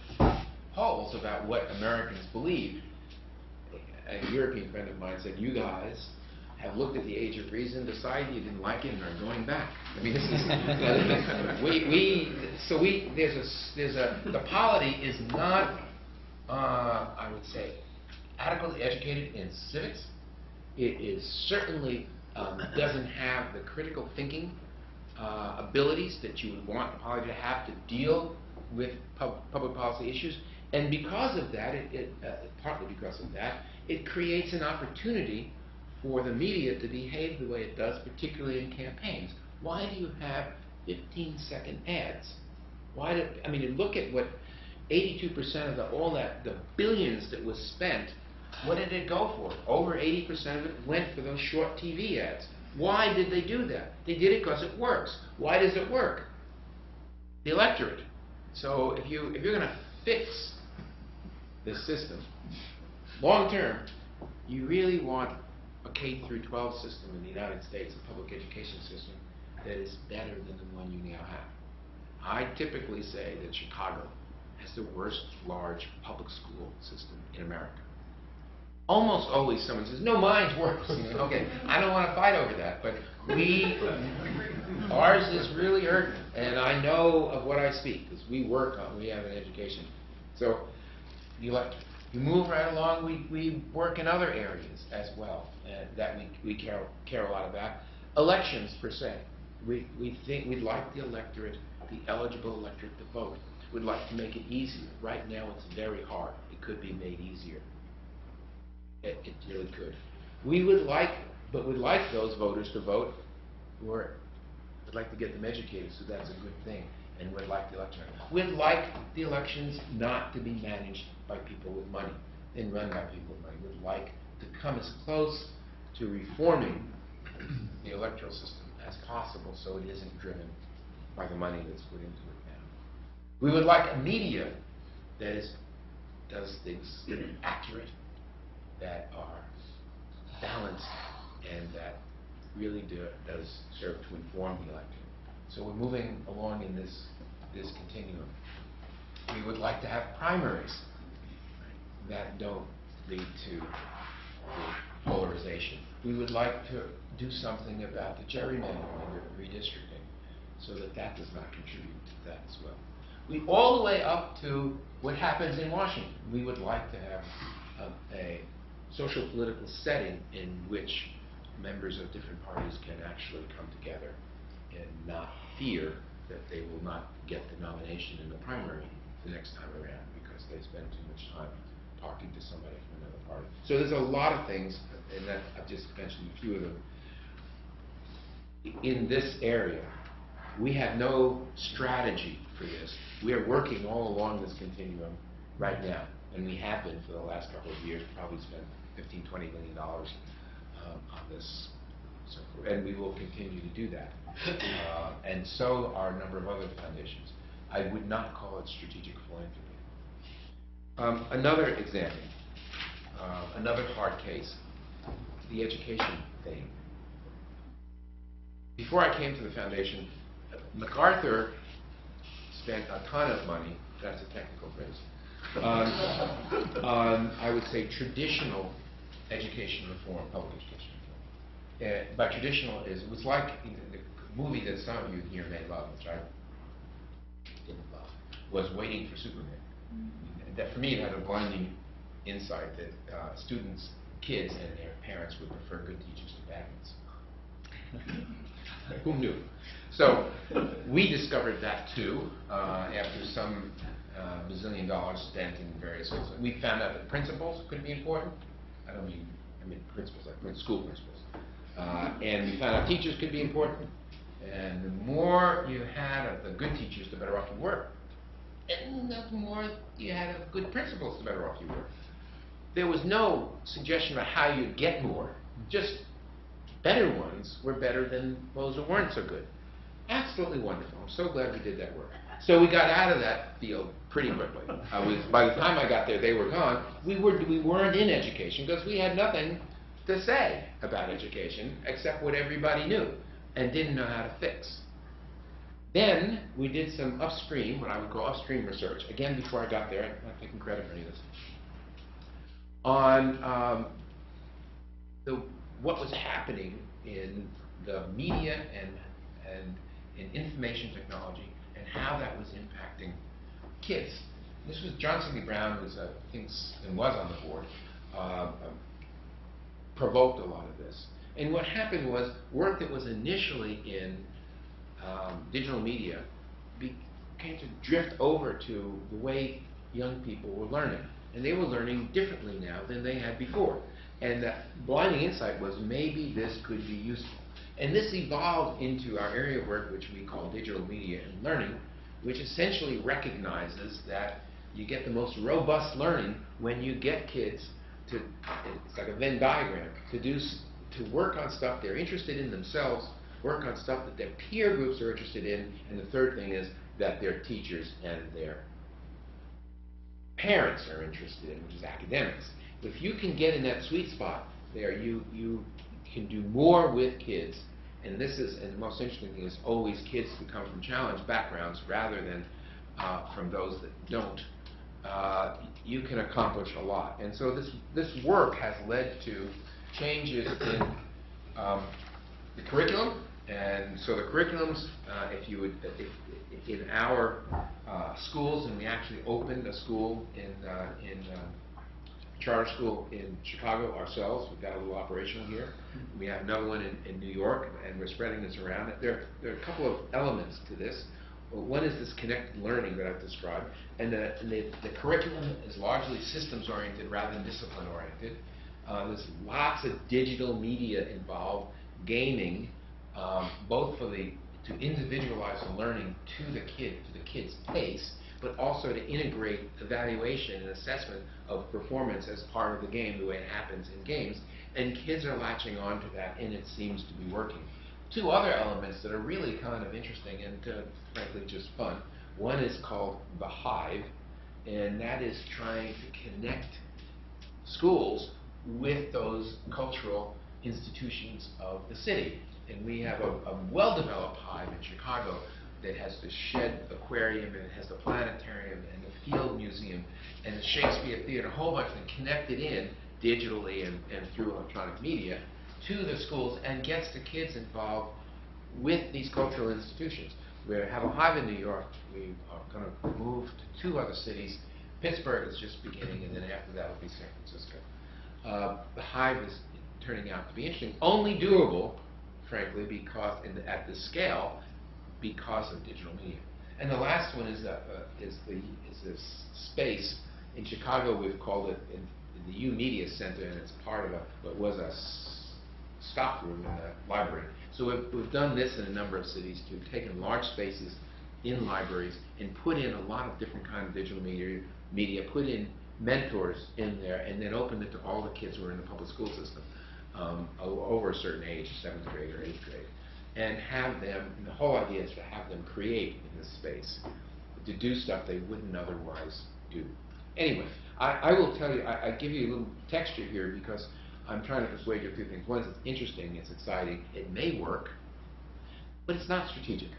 polls about what Americans believe, a European friend of mine said, you guys have looked at the age of reason, decided you didn't like it, and are going back. I mean, this is the polity is not, I would say, adequately educated in civics. It is certainly doesn't have the critical thinking abilities that you would want the poly to have to deal with public policy issues. And because of that, partly because of that, it creates an opportunity for the media to behave the way it does, particularly in campaigns. Why do you have 15-second ads? I mean, look at what 82% of the billions that was spent, what did it go for? Over 80% of it went for those short TV ads. Why did they do that? They did it because it works. Why does it work? The electorate. So if you're going to fix this system, long term, you really want a K through 12 system in the United States, a public education system, that is better than the one you now have. I typically say that Chicago has the worst large public school system in America. Almost always someone says, no, mine's worse. Okay, I don't want to fight over that, but ours is really hurting, and I know of what I speak, because we have an education. So you move right along, we work in other areas as well that we care a lot about. Elections, per se. We think we'd like the electorate, the eligible electorate, to vote. We'd like to make it easier. Right now it's very hard. It could be made easier. It really could. We'd like those voters to vote, or we'd like to get them educated, so that's a good thing. And we'd like the election. We'd like the elections not to be managed by people with money and run by people with money. We'd like to come as close to reforming the electoral system as possible, so it isn't driven by the money that's put into it now. We would like a media that does things that are accurate, that are balanced, and that really does serve to inform the electorate. So we're moving along in this continuum. We would like to have primaries that don't lead to polarization. We would like to do something about the gerrymandering and the redistricting, so that does not contribute to that as well. All the way up to what happens in Washington. We would like to have a social political setting in which members of different parties can actually come together and not fear that they will not get the nomination in the primary the next time around because they spend too much time talking to somebody from another party. So there's a lot of things, and I've just mentioned a few of them. In this area, we have no strategy for this. We are working all along this continuum right now, and we have been for the last couple of years, probably spent $15–20 million on this, and we will continue to do that. And so are a number of other foundations. I would not call it strategic philanthropy. Another example, another hard case, the education thing. Before I came to the foundation, MacArthur spent a ton of money, that's a technical phrase, on I would say traditional education reform, public education reform. By traditional it was like the movie that some of you here may love, which I didn't love, was Waiting for Superman. That for me it had a blinding insight that students, kids, and their parents would prefer good teachers to bad ones. Who knew? So we discovered that too after some bazillion dollars spent in various ways. We found out that principals could be important. I mean principals, like school principals. And we found out teachers could be important. And the more you had of the good teachers, the better off you were. And the more you had of good principals, the better off you were. There was no suggestion about how you'd get more. Just better ones were better than those that weren't so good. Absolutely wonderful. I'm so glad we did that work. So we got out of that field pretty quickly. By the time I got there, they were gone. We weren't in education because we had nothing to say about education except what everybody knew and didn't know how to fix. Then we did some upstream, what I would call upstream research. Again, before I got there, I'm not taking credit for any of this. On what was happening in the media and in information technology and how that was impacting kids. This was John C. Brown, was on the board, provoked a lot of this. And what happened was work that was initially in digital media began to drift over to the way young people were learning. And they were learning differently now than they had before. And the blinding insight was maybe this could be useful. And this evolved into our area of work, which we call digital media and learning, which essentially recognizes that you get the most robust learning when you get kids to, it's like a Venn diagram, to work on stuff they're interested in themselves, work on stuff that their peer groups are interested in, and the third thing is that their teachers and their parents are interested in, which is academics. If you can get in that sweet spot there, you can do more with kids. And this is, and the most interesting thing is always kids who come from challenged backgrounds rather than from those that don't. You can accomplish a lot. And so this work has led to changes in the curriculum. And so the curriculums, in our schools, and we actually opened a school in charter school in Chicago ourselves. We've got a little operational here. We have another one in New York, and we're spreading this around. There are a couple of elements to this. One is this connected learning that I've described, and the curriculum is largely systems-oriented rather than discipline-oriented. There's lots of digital media involved, gaming, both to individualize the learning to the kid's pace, but also to integrate evaluation and assessment of performance as part of the game, the way it happens in games. And kids are latching on to that, and it seems to be working. Two other elements that are really kind of interesting and frankly just fun. One is called the Hive, and that is trying to connect schools with those cultural institutions of the city. And we have a well-developed Hive in Chicago that has the Shed Aquarium, and it has the Planetarium, and the Field Museum, and the Shakespeare Theater, a whole bunch of them connected in digitally and through electronic media to the schools, and gets the kids involved with these cultural institutions. We have a Hive in New York. We are going to move to 2 other cities. Pittsburgh is just beginning, and then after that will be San Francisco. The Hive is turning out to be interesting, only doable, frankly, because at this scale, because of digital media. And the last one is this space in Chicago. We've called it the U Media Center, and it's part of what was a stock room in a library. So we've done this in a number of cities too, taken large spaces in libraries and put in a lot of different kinds of digital media, put in mentors in there, and then opened it to all the kids who are in the public school system over a certain age, 7th grade or 8th grade. And have them, and the whole idea is to have them create in this space, to do stuff they wouldn't otherwise do. Anyway, I will tell you, I give you a little texture here because I'm trying to persuade you of 2 things. One is it's interesting, it's exciting, it may work, but it's not strategic.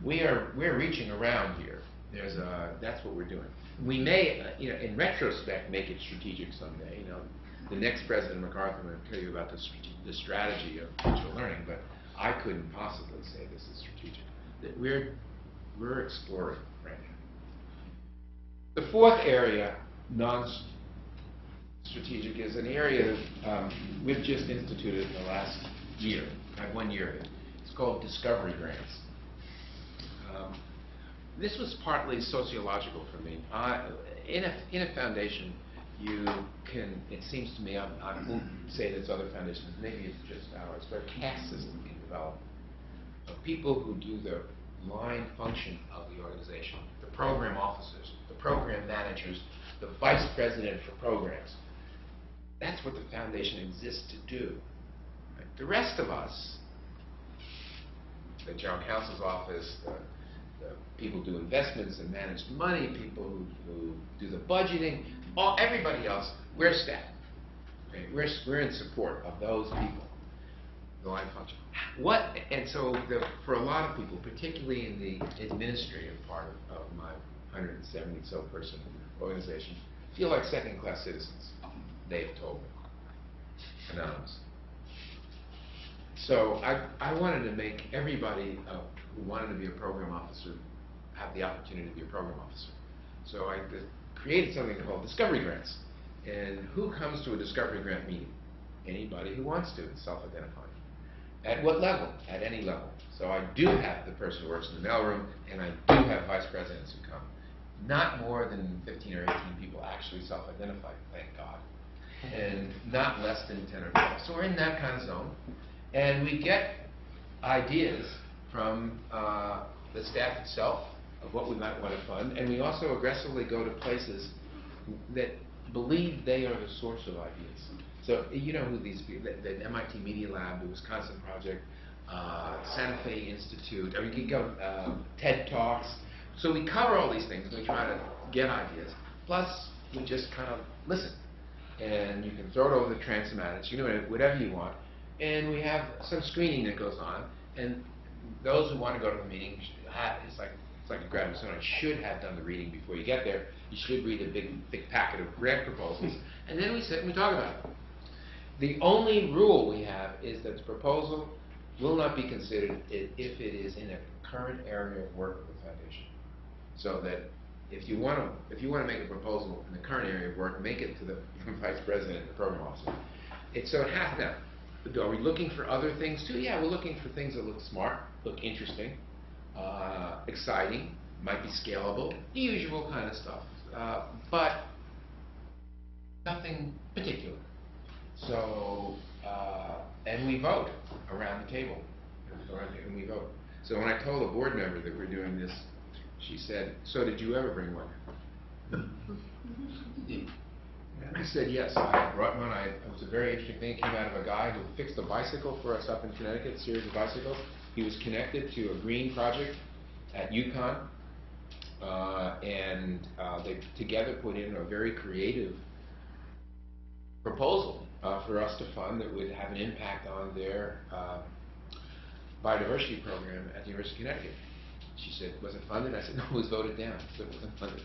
We're reaching around here. That's what we're doing. We may, in retrospect, make it strategic someday. The next president, MacArthur, will tell you about the strategy of digital learning, but I couldn't possibly say this is strategic. That we're exploring right now. The fourth area, non-strategic, is an area that we've just instituted in the last year. I have 1 year of it. It's called Discovery Grants. This was partly sociological for me. In a foundation, you can, it seems to me, I won't say that it's other foundations, maybe it's just ours, but a caste system can develop of people who do the line function of the organization, the program officers, the program managers, the vice president for programs. That's what the foundation exists to do. Right? The rest of us, the general counsel's office, the people who do investments and manage the money, people who do the budgeting, everybody else, we're staff. Okay? We're in support of those people, the line function. And so for a lot of people, particularly in the administrative part of my 170 so person organization, feel like second-class citizens. They've told me. Anonymous. So I wanted to make everybody who wanted to be a program officer have the opportunity to be a program officer. So I created something called Discovery Grants. And who comes to a Discovery Grant meeting? Anybody who wants to, self-identifying. At what level? At any level. So I do have the person who works in the mailroom, and I do have vice presidents who come. Not more than 15 or 18 people actually self-identify, thank God. And not less than 10 or 12. So we're in that kind of zone. And we get ideas from the staff itself of what we might want to fund. And we also aggressively go to places that believe they are the source of ideas. So you know who these people, the MIT Media Lab, the Wisconsin Project, Santa Fe Institute, I mean, you go, TED Talks. So we cover all these things and we try to get ideas. Plus, we just kind of listen. And you can throw it over the transatlantic, you can do whatever you want. And we have some screening that goes on. And those who want to go to the meeting, it's like a graduate seminar, should have done the reading before you get there. You should read a big, thick packet of grant proposals. And then we sit and we talk about it. The only rule we have is that the proposal will not be considered if it is in a current area of work of the foundation. So that if you want to make a proposal in the current area of work, make it to the vice president and the program officer. So it has now. Are we looking for other things too? Yeah, we're looking for things that look smart, look interesting, exciting, might be scalable, the usual kind of stuff, but nothing particular. So, and we vote around the table, and we vote. So when I told a board member that we're doing this, she said, "So did you ever bring one?" I said, yes, I brought one. It was a very interesting thing. It came out of a guy who fixed a bicycle for us up in Connecticut, a series of bicycles. He was connected to a green project at UConn, and they together put in a very creative proposal for us to fund that would have an impact on their biodiversity program at the University of Connecticut. She said, was it funded? I said, no, it was voted down, so it wasn't funded.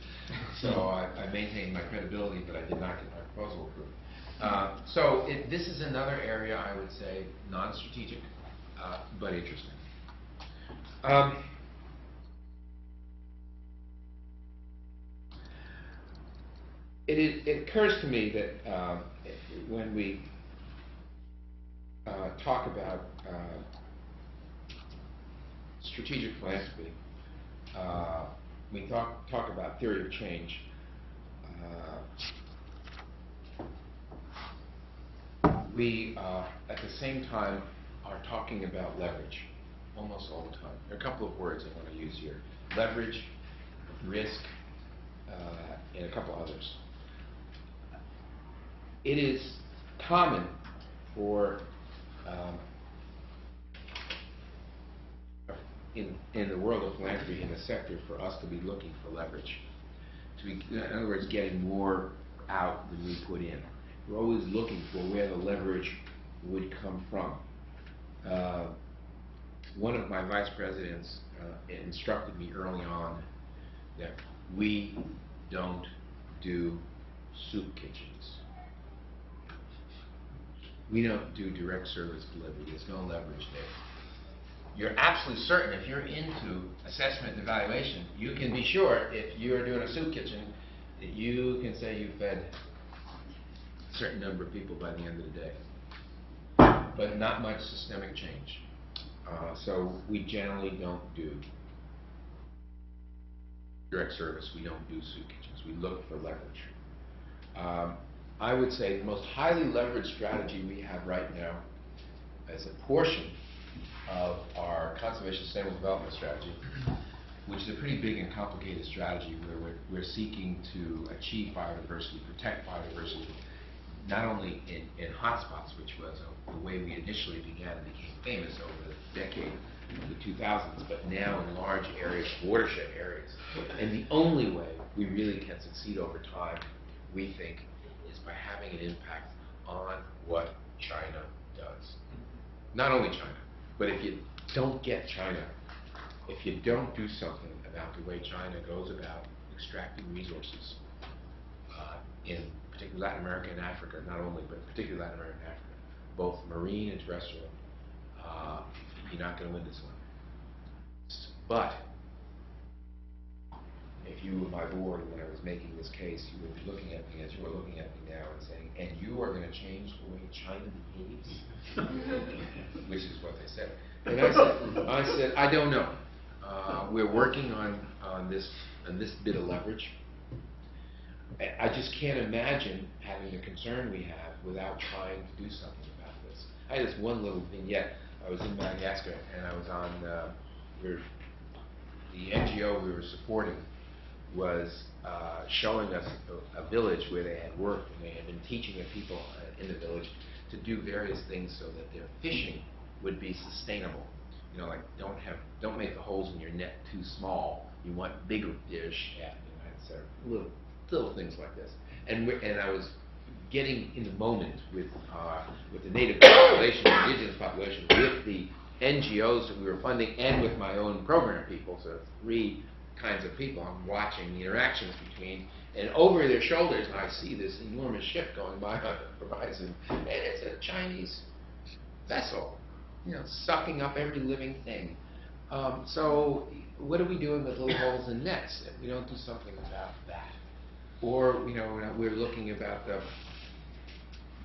So I maintained my credibility, but I did not get my proposal approved. So this is another area, I would say, non-strategic, but interesting. It occurs to me that when we talk about strategic philanthropy, we talk about theory of change. We, at the same time, are talking about leverage almost all the time. There are a couple of words I want to use here. Leverage, risk, and a couple others. It is common for in the world of philanthropy, in the sector, for us to be looking for leverage. To be, in other words, getting more out than we put in. We're always looking for where the leverage would come from. One of my vice presidents instructed me early on that we don't do soup kitchens. We don't do direct service delivery. There's no leverage there. You're absolutely certain if you're into assessment and evaluation, you can be sure if you're doing a soup kitchen that you can say you fed a certain number of people by the end of the day. But not much systemic change. So we generally don't do direct service. We don't do soup kitchens. We look for leverage. I would say the most highly leveraged strategy we have right now as a portion of our conservation sustainable development strategy, which is a pretty big and complicated strategy where we're seeking to achieve biodiversity, protect biodiversity, not only in hotspots, which was the way we initially began and became famous over the decade of the 2000s, but now in large areas, watershed areas. And the only way we really can succeed over time, we think, is by having an impact on what China does. Not only China, but if you don't get China, if you don't do something about the way China goes about extracting resources in particularly Latin America and Africa, not only, but particularly Latin America and Africa, both marine and terrestrial, you're not going to win this one. But if if you were my board when I was making this case, you would be looking at me as you are looking at me now and saying, and you are going to change the way China behaves? Which is what they said. And I said, I don't know. We're working on this bit of leverage. I just can't imagine having the concern we have without trying to do something about this. I had this one little vignette. I was in Madagascar, and I was on, the NGO we were supporting was showing us a village where they had worked, and they had been teaching the people in the village to do various things so that their fishing would be sustainable. You know, like don't make the holes in your net too small. You want bigger fish, etc. Little things like this. And I was getting in the moment with the native population, the indigenous population, with the NGOs that we were funding, and with my own program people. So 3 kinds of people. I'm watching the interactions between, and over their shoulders, I see this enormous ship going by on the horizon, and it's a Chinese vessel, you know, sucking up every living thing. So what are we doing with little holes in nets if we don't do something about that? Or, you know, we're looking about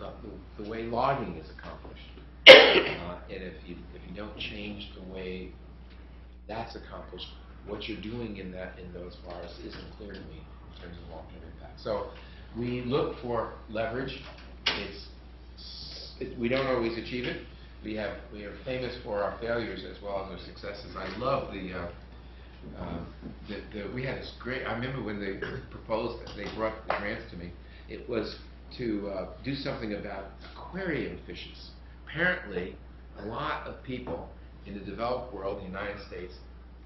the way logging is accomplished. And if you don't change the way that's accomplished, what you're doing in those forests isn't clear to me in terms of long-term impact. So we look for leverage. We don't always achieve it. We are famous for our failures as well as our successes. I love we had this great, I remember when they proposed that, they brought the grants to me, it was to do something about aquarium fishes. Apparently, a lot of people in the developed world, the United States,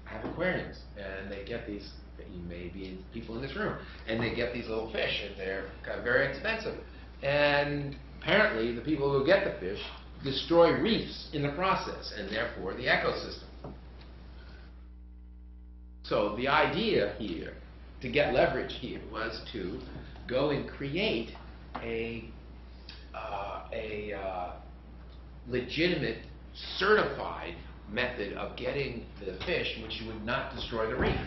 have aquariums, and they get these, maybe people in this room, and they get these little fish, and they're very expensive. And apparently, the people who get the fish destroy reefs in the process, and therefore the ecosystem. So the idea here, to get leverage here, was to go and create a legitimate, certified method of getting the fish, which would not destroy the reef.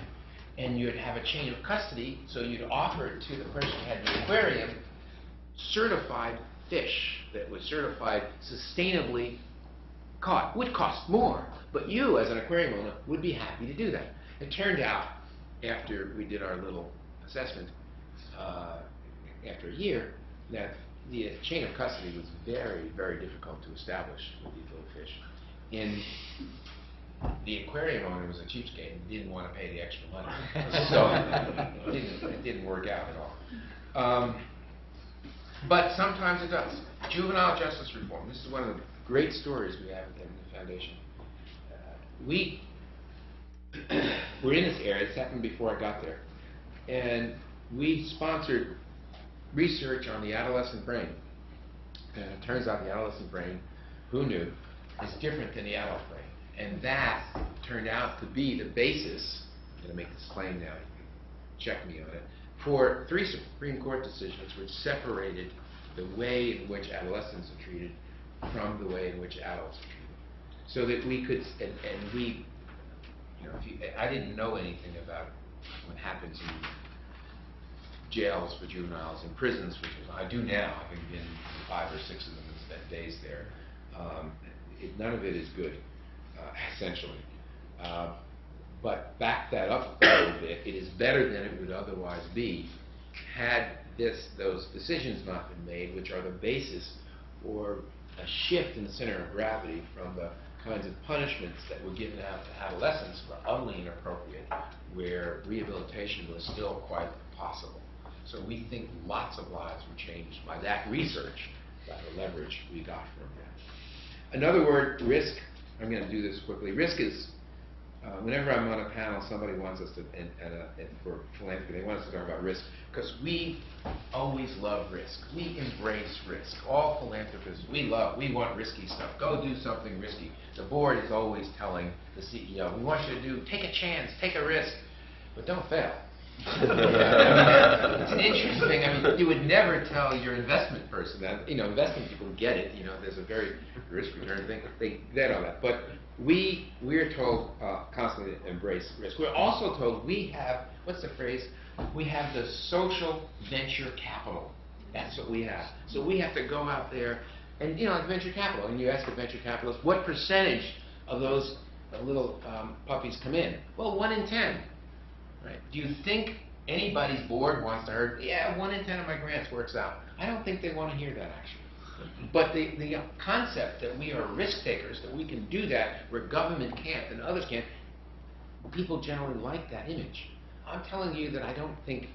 And you'd have a chain of custody, so you'd offer it to the person who had the aquarium, certified fish that was certified sustainably caught. Would cost more, but you, as an aquarium owner, would be happy to do that. It turned out, after we did our little assessment, after a year, that the chain of custody was very, very difficult to establish with these little fish. And the aquarium owner was a cheapskate and didn't want to pay the extra money. So it didn't work out at all. But sometimes it does. Juvenile justice reform. This is one of the great stories we have in the foundation. We're in this area. This happened before I got there. And we sponsored research on the adolescent brain. And it turns out the adolescent brain, who knew, is different than the adult brain. And that turned out to be the basis, I'm going to make this plain now, you can check me on it, for 3 Supreme Court decisions which separated the way in which adolescents are treated from the way in which adults are treated. So that we could, and we, you know, I didn't know anything about what happens in jails for juveniles and prisons for juveniles. I do now, having been 5 or 6 of them and spent days there. None of it is good, essentially. But back that up a little bit, it is better than it would otherwise be had those decisions not been made, which are the basis for a shift in the center of gravity from the kinds of punishments that were given out to adolescents were utterly inappropriate, where rehabilitation was still quite possible. So we think lots of lives were changed by that research, by the leverage we got from that. Another word, risk. I'm going to do this quickly. Risk is, whenever I'm on a panel, somebody wants us to, for philanthropy, they want us to talk about risk, because we always love risk. We embrace risk. All philanthropists, we want risky stuff. Go do something risky. The board is always telling the CEO, we want you to take a chance, take a risk, but don't fail. It's interesting. I mean, you would never tell your investment person that. Investment people get it. There's a very risk return thing. They get all that. But we're told constantly to embrace risk. We're also told we have, what's the phrase? We have the social venture capital. That's what we have. So we have to go out there and, like venture capital. And you ask a venture capitalist, what percentage of those little puppies come in? Well, 1 in 10. Right? Do you think anybody's board wants to hear, yeah, 1 in 10 of my grants works out? I don't think they want to hear that, actually. But the concept that we are risk takers, that we can do that where government can't and others can't, people generally like that image. I'm telling you that I don't think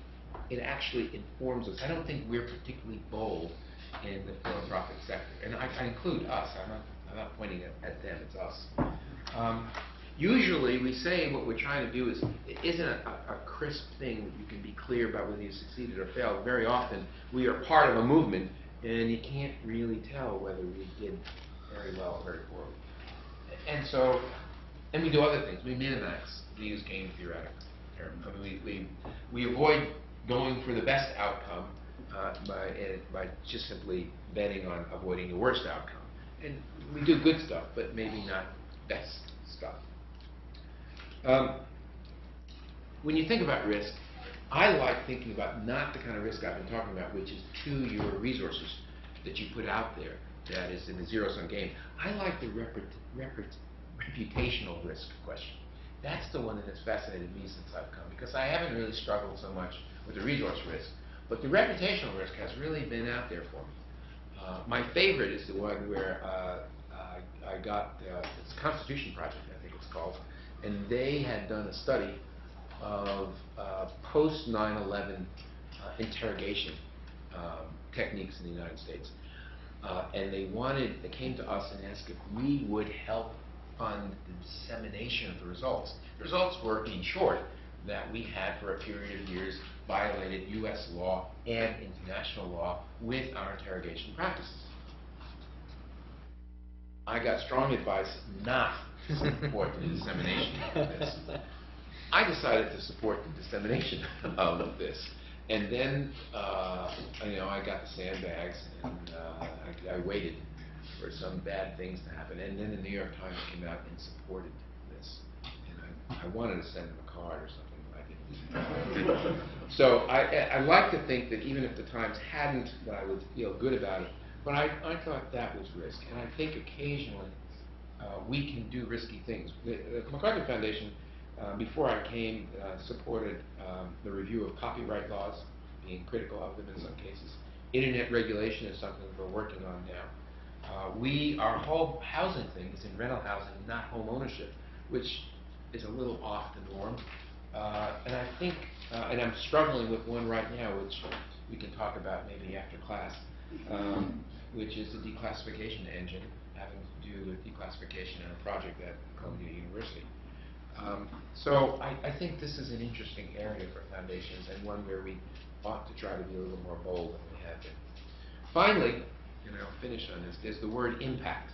it actually informs us. I don't think we're particularly bold in the philanthropic sector. And I include us. I'm not pointing at them. It's us. Usually we say what we're trying to do is, it isn't a crisp thing that you can be clear about whether you succeeded or failed. Very often we are part of a movement and you can't really tell whether we did very well or very poorly. And we do other things. We min-max. We use game theoretic terms. I mean, we avoid going for the best outcome by just simply betting on avoiding the worst outcome. And we do good stuff, but maybe not best stuff. When you think about risk, I like thinking about not the kind of risk I've been talking about, which is to your resources that you put out there, that is in the zero-sum game. I like the reputational risk question. That's the one that has fascinated me since I've come, because I haven't really struggled so much with the resource risk, but the reputational risk has really been out there for me. My favorite is the one where I got, it's a Constitution Project, I think it's called, and they had done a study of post 9/11 interrogation techniques in the United States. And they came to us and asked if we would help fund the dissemination of the results. The results were, in short, that we had for a period of years violated U.S. law and international law with our interrogation practices. I got strong advice not to support the dissemination of this. I decided to support the dissemination of this. And then, I got the sandbags and I waited for some bad things to happen. And then the New York Times came out and supported this. And I wanted to send them a card or something, but I didn't. So I like to think that even if the Times hadn't, that I would feel good about it. But I thought that was risk. And I think occasionally we can do risky things. The MacArthur Foundation, before I came, supported the review of copyright laws, being critical of them in some cases. Internet regulation is something we're working on now. Our whole housing thing is in rental housing, not home ownership, which is a little off the norm. And I think, and I'm struggling with one right now, which we can talk about maybe after class, which is the declassification engine, having to do with declassification in a project at Columbia University. So I think this is an interesting area for foundations, and one where we ought to try to be a little more bold than we have been. Finally, and I'll finish on this, is the word impact.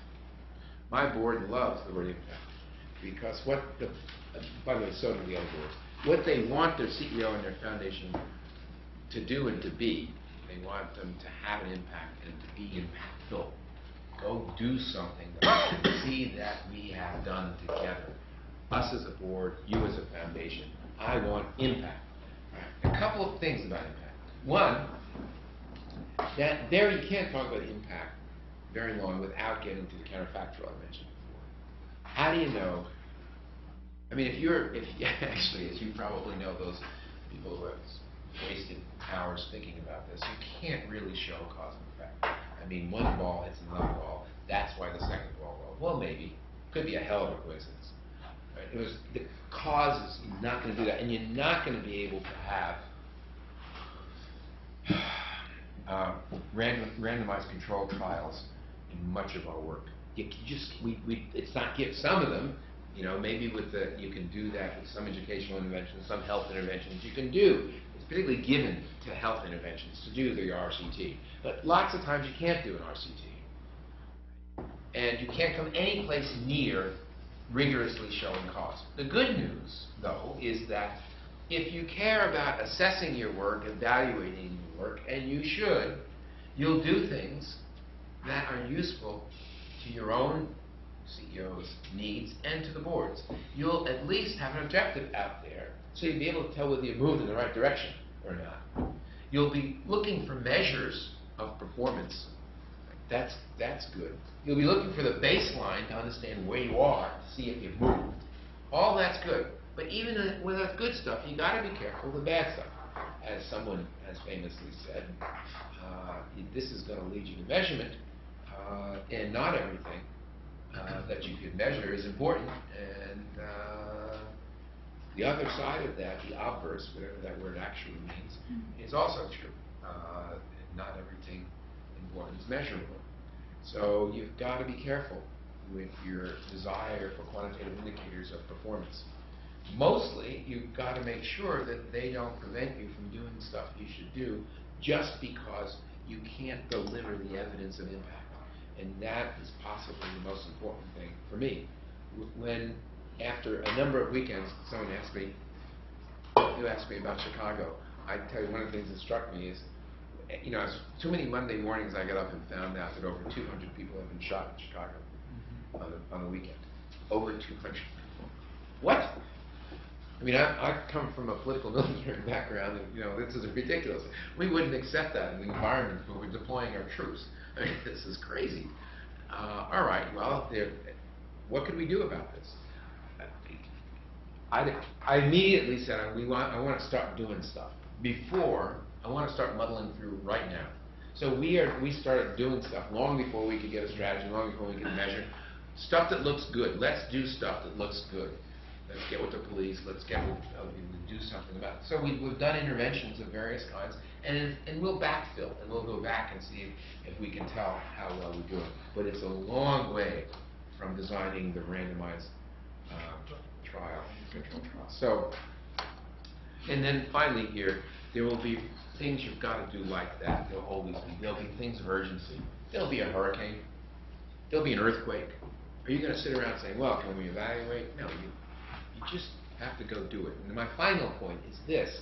My board loves the word impact, because by the way, so do the other boards. What they want their CEO and their foundation to do and to be, they want them to have an impact and to be impactful. Go do something that we can see that we have done together. Us as a board, you as a foundation. I want impact. Right. A couple of things about impact. One, that there you can't talk about impact very long without getting to the counterfactual I mentioned before. How do you know? I mean, actually, as you probably know, those people who have wasted hours thinking about this, you can't really show cause and effect. I mean, one ball hits another ball. That's why the second ball rolled. Well, maybe. Could be a hell of a coincidence. Right? The cause is not going to do that, and you're not going to be able to have randomized controlled trials in much of our work. It's not some of them. Maybe you can do that with some educational interventions, some health interventions you can do. It's particularly given to health interventions to do the RCT. But lots of times you can't do an RCT. And you can't come any place near rigorously showing cause. The good news, though, is that if you care about assessing your work, evaluating your work, and you should, you'll do things that are useful to your own CEO's needs and to the board's. You'll at least have an objective out there, so you'll be able to tell whether you've moved in the right direction or not. You'll be looking for measures of performance. That's good. You'll be looking for the baseline to understand where you are, to see if you've moved. All that's good. But even with the good stuff, you got to be careful with the bad stuff. As someone has famously said, this is going to lead you to measurement, and not everything that you can measure is important. And the other side of that, the obverse, whatever that word actually means, is also true. Not everything important is measurable. So you've got to be careful with your desire for quantitative indicators of performance. Mostly, you've got to make sure that they don't prevent you from doing stuff you should do just because you can't deliver the evidence of impact. And that is possibly the most important thing for me. When, after a number of weekends, someone asked me about Chicago, I tell you one of the things that struck me is, too many Monday mornings I got up and found out that over 200 people have been shot in Chicago on a weekend. Over 200 people. What? I mean, I come from a political military background, and this is ridiculous. We wouldn't accept that in the environment where we're deploying our troops. I mean, this is crazy. All right, well, what could we do about this? I immediately said, I want to start doing stuff. I want to start muddling through right now. So we started doing stuff long before we could get a strategy, long before we could measure. Stuff that looks good. Let's do stuff that looks good. Let's get with the police. Let's get with, do something about it. So we've done interventions of various kinds, and we'll backfill, and we'll go back and see if we can tell how well we're doing. But it's a long way from designing the randomized control trial. So, and then finally here, there will be things you've got to do like that. There'll be things of urgency. There'll be a hurricane. There'll be an earthquake. Are you going to sit around saying, well, can we evaluate? No, you just have to go do it. And my final point is this,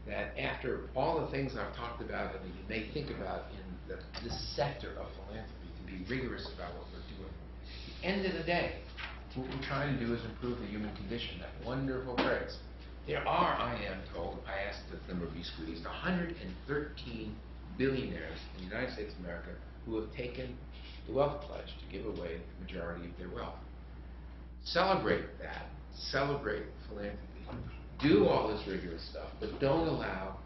that after all the things I've talked about and you may think about in this sector of philanthropy, to be rigorous about what we're doing, at the end of the day, what we're trying to do is improve the human condition, that wonderful phrase. There are, I am told, I asked the number be squeezed, 113 billionaires in the United States of America who have taken the wealth pledge to give away the majority of their wealth. Celebrate that. Celebrate philanthropy. Do all this rigorous stuff, but don't allow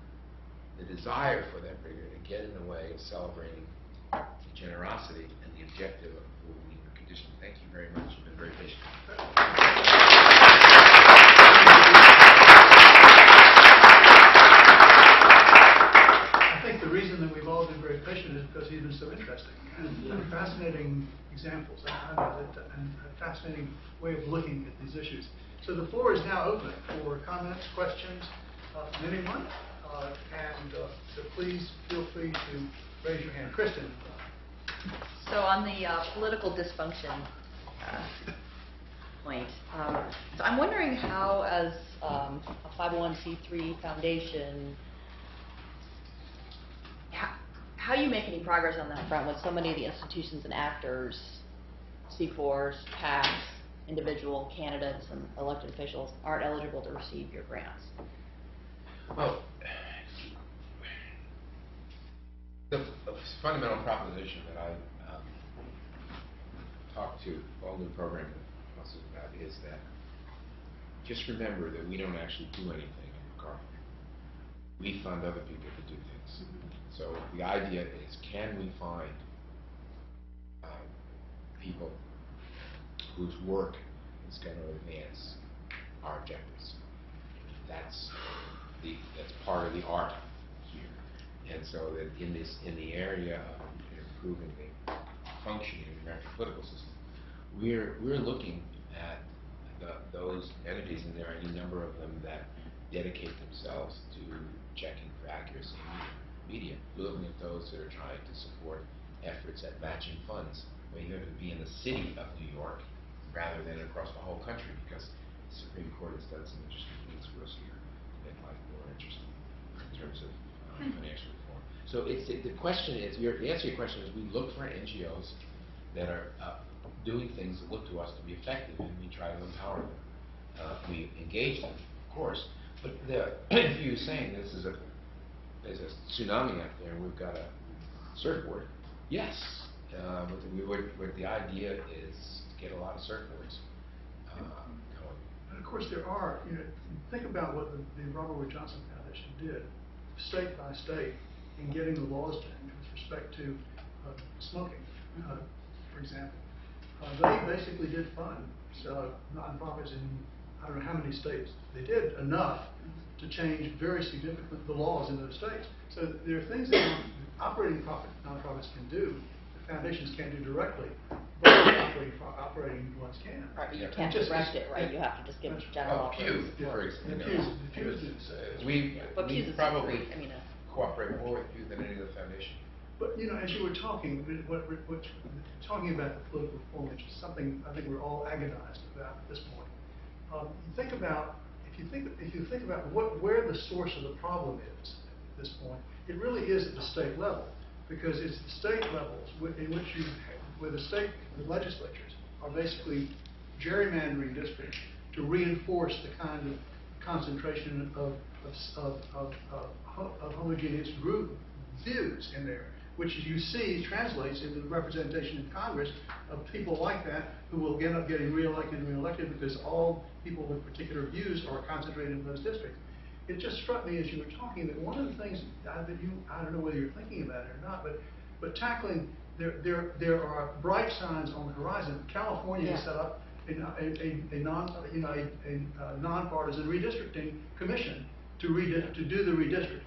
the desire for that rigor to get in the way of celebrating the generosity and the objective of improving human condition. Thank you very much. You've been very patient. I think the reason that we've all been very patient is because he's been so interesting and fascinating examples and a fascinating way of looking at these issues. So the floor is now open for comments, questions from anyone, so please feel free to raise your hand. Kristen. So on the political dysfunction point, so I'm wondering how, as a 501c3 foundation, how you make any progress on that front when so many of the institutions and actors, C4s, PACs, individual candidates and elected officials aren't eligible to receive your grants? Well, the fundamental proposition that I talk to all new program sponsors about is that just remember that we don't actually do anything in MacArthur. We fund other people to do things. So the idea is, can we find people whose work is going to advance our objectives? That's part of the art here. And so that in the area of improving the functioning of the American political system, we're looking at those entities, and there are any number of them that dedicate themselves to checking for accuracy in media. We're looking at those that are trying to support efforts at matching funds, where you have to be in the city of New York rather than across the whole country, because the Supreme Court has done some interesting things for us here that So the question is, the answer to your question is, we look for NGOs that are doing things that look to us to be effective, and we try to empower them. We engage them, of course, but if you're saying there's a tsunami out there and we've got a surfboard, yes, but the idea is to get a lot of surfboards going. And of course, there are, think about what the Robert Wood Johnson Foundation did, state by state, in getting the laws changed with respect to smoking, for example. They basically did fund nonprofits in I don't know how many states. They did enough to change very significantly the laws in those states. So there are things that operating nonprofits can do, the foundations can't do directly, but operating ones can. Right, but you can't direct it, right? You have to just give general Pew, for example. We probably cooperate more with Pew than any other foundation. But as you were talking, talking about the political reform, which is something I think we're all agonized about at this point. Think about if you think about where the source of the problem is at this point, it really is at the state level, because it's the state levels in which where the legislatures are basically gerrymandering districts to reinforce the kind of concentration of homogeneous group views in there, which you see translates into the representation in Congress of people like that who will end up getting reelected and reelected because all people with particular views are concentrated in those districts. It just struck me as you were talking that one of the things that I don't know whether you're thinking about it or not, but tackling, there are bright signs on the horizon. California has set up a nonpartisan redistricting commission to do the redistricting.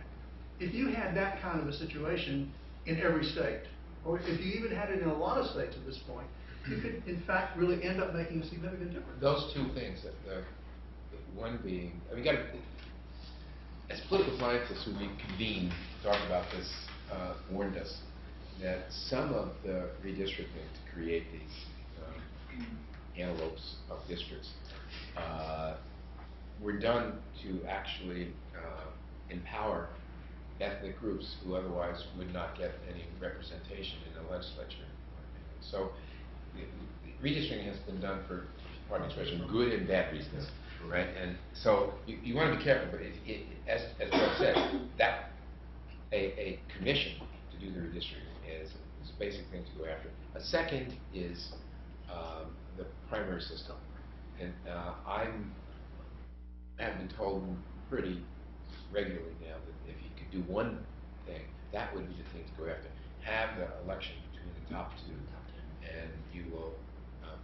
If you had that kind of a situation in every state, or if you even had it in a lot of states at this point, you could, in fact, really end up making a significant difference. Those two things, one being, as political scientists who we convened to talk about this, warned us that some of the redistricting to create these antelopes of districts were done to actually empower ethnic groups who otherwise would not get any representation in the legislature. So redistricting has been done for, pardon the expression, good and bad reasons, right? And so you want to be careful, but as Bill said, that a commission to do the redistricting is a basic thing to go after. A second is the primary system, and I have been told pretty regularly now that if you could do one thing, that would be the thing to go after. Have the election between the top two, and you will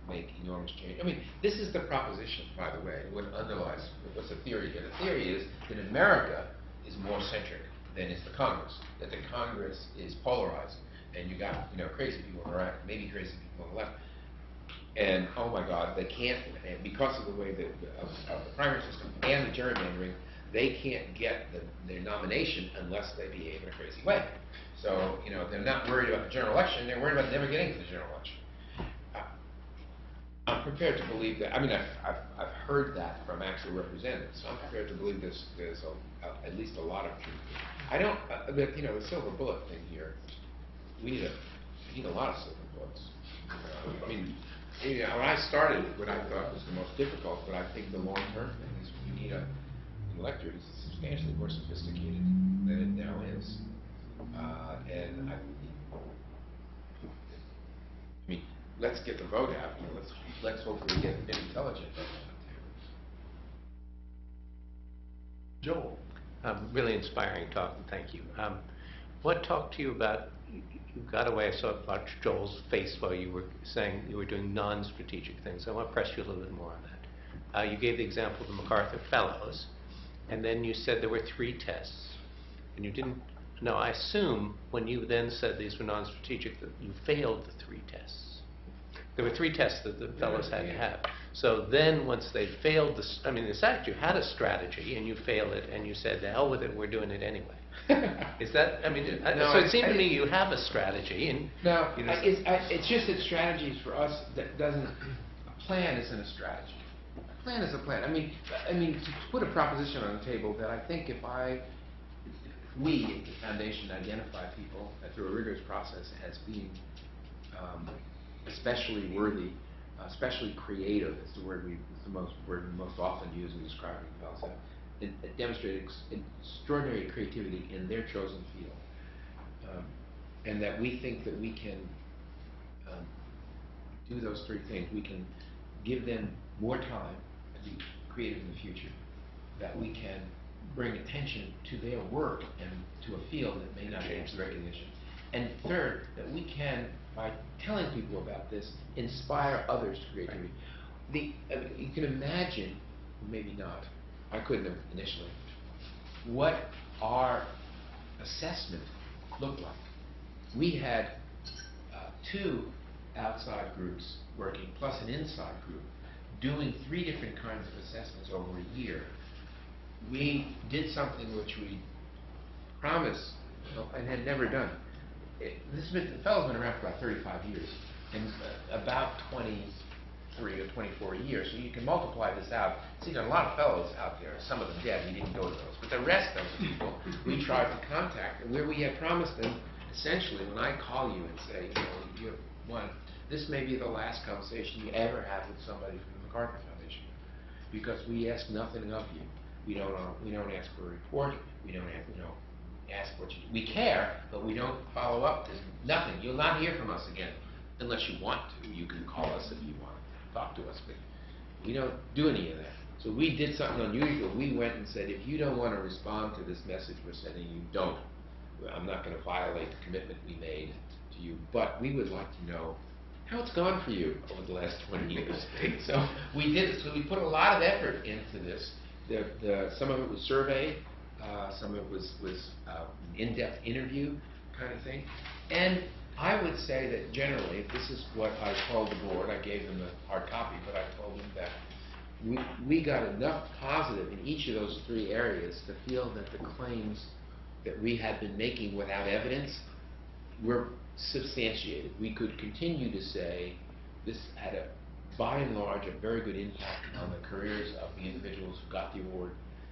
make enormous change. I mean, this is the proposition, by the way, what underlies, what's the theory here? The theory is that America is more centric than is the Congress, that the Congress is polarized, and you got, crazy people on the right, maybe crazy people on the left, and oh my God, they can't, and because of the way that of the primary system and the gerrymandering, they can't get their nomination unless they behave in a crazy way. So, they're not worried about the general election, they're worried about never getting to the general election. I'm prepared to believe that. I mean, I've heard that from actual representatives, so I'm prepared to believe there's at least a lot of truth. I don't, the silver bullet thing here, we need a lot of silver bullets. I mean, when I started, what I thought was the most difficult, but I think the long-term thing is we need an electorate who's substantially more sophisticated than it now is. And I mean, let's get the vote out. Let's hopefully get an intelligent vote out there. Joel. Really inspiring talk, and thank you. What talked to you about, you got away, I saw Joel's face while you were saying you were doing non-strategic things. I want to press you a little bit more on that. You gave the example of the MacArthur Fellows, and then you said there were 3 tests. And you didn't, no, I assume when you then said these were non-strategic that you failed the 3 tests. There were 3 tests that the fellows had to have. So then once they failed, in fact, you had a strategy and you failed it and you said, the hell with it, we're doing it anyway. Is that, so it seemed to me you have a strategy. And no, it's just that strategies for us, that doesn't, a plan isn't a strategy. A plan is a plan. I mean, to put a proposition on the table that I think if we at the foundation identify people through a rigorous process as being especially worthy, especially creative. It's the word it's the word we most often use in describing fellows. It demonstrated extraordinary creativity in their chosen field, and that we think that we can do those three things. We can give them more time and be creative in the future. That we can bring attention to their work and to a field that may not get recognition. And third, that we can, by telling people about this, inspire others to creativity. You can imagine, maybe not, I couldn't have initially, what our assessment looked like. We had 2 outside groups working, plus an inside group, doing 3 different kinds of assessments over a year. We did something which we promised and had never done. The fellow's been around for about 35 years, and about 23 or 24 years. So you can multiply this out. See, there are a lot of fellows out there, some of them dead, we didn't go to those. But the rest of the people, we tried to contact, and where we had promised them, essentially, when I call you and say, you have one, this may be the last conversation you ever have with somebody from the MacArthur Foundation, because we ask nothing of you. We don't ask for a report. We don't ask what you do. We care, but we don't follow up. There's nothing. You'll not hear from us again unless you want to. You can call us if you want to talk to us, but we don't do any of that. So we did something unusual. We went and said, if you don't want to respond to this message we're sending you, don't. I'm not going to violate the commitment we made to you, but we would like to know how it's gone for you over the last 20 years. So we did. So we put a lot of effort into this. Some of it was survey, some of it was an in-depth interview kind of thing. And I would say that generally, this is what I told the board. I gave them a hard copy, but I told them that we got enough positive in each of those 3 areas to feel that the claims that we had been making without evidence were substantiated. We could continue to say this had by and large, a very good impact on the careers of the individuals who got the award.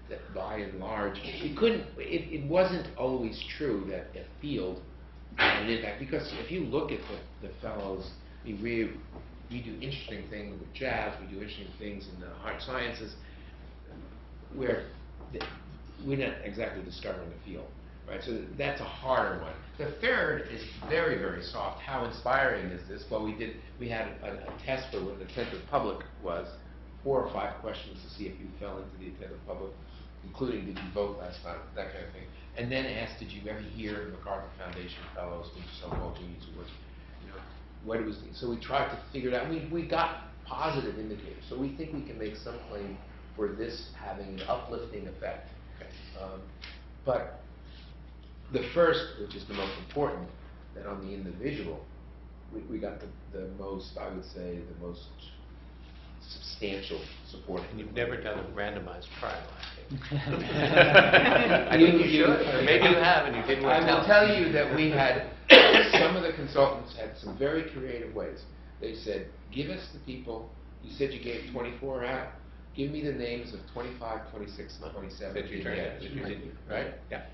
That by and large, it wasn't always true that a field had an impact, because if you look at the fellows, we do interesting things with jazz, we do interesting things in the hard sciences, where we're not exactly discovering the field. Right, so that's a harder one. The third is very, very soft. How inspiring is this? Well, we had a test for what the attentive public was, 4 or 5 questions to see if you fell into the attentive public, including did you vote last time, that kind of thing. And then asked, did you ever hear MacArthur Foundation Fellows, which so-called genius awards, what it was. So we tried to figure it out. We got positive indicators. So we think we can make some claim for this having an uplifting effect. But the first, which is the most important, that on the individual, we got the most, I would say, the most substantial support. And you've never done a randomized trial, I think. I think you should. Or maybe you have and you didn't want to I will tell you that we had, some of the consultants had some very creative ways. They said, give us the people, you said you gave 24 out, give me the names of 25, 26, 27. That you did, right? Yeah.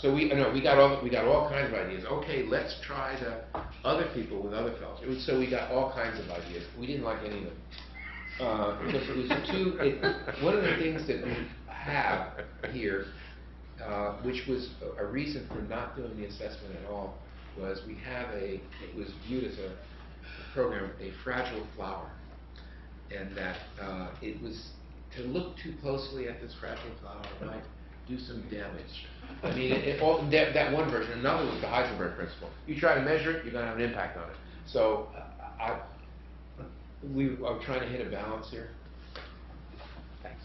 So we got all kinds of ideas. Okay, let's try the other people with other fellows. So we got all kinds of ideas. We didn't like any of them. Because it was one of the things that we have here, which was a reason for not doing the assessment at all, was it was viewed as a program, a fragile flower. And that it was to look too closely at this fragile flower might do some damage. I mean, that one version. Another was the Heisenberg principle. You try to measure it, you're going to have an impact on it. So we are trying to hit a balance here. Thanks.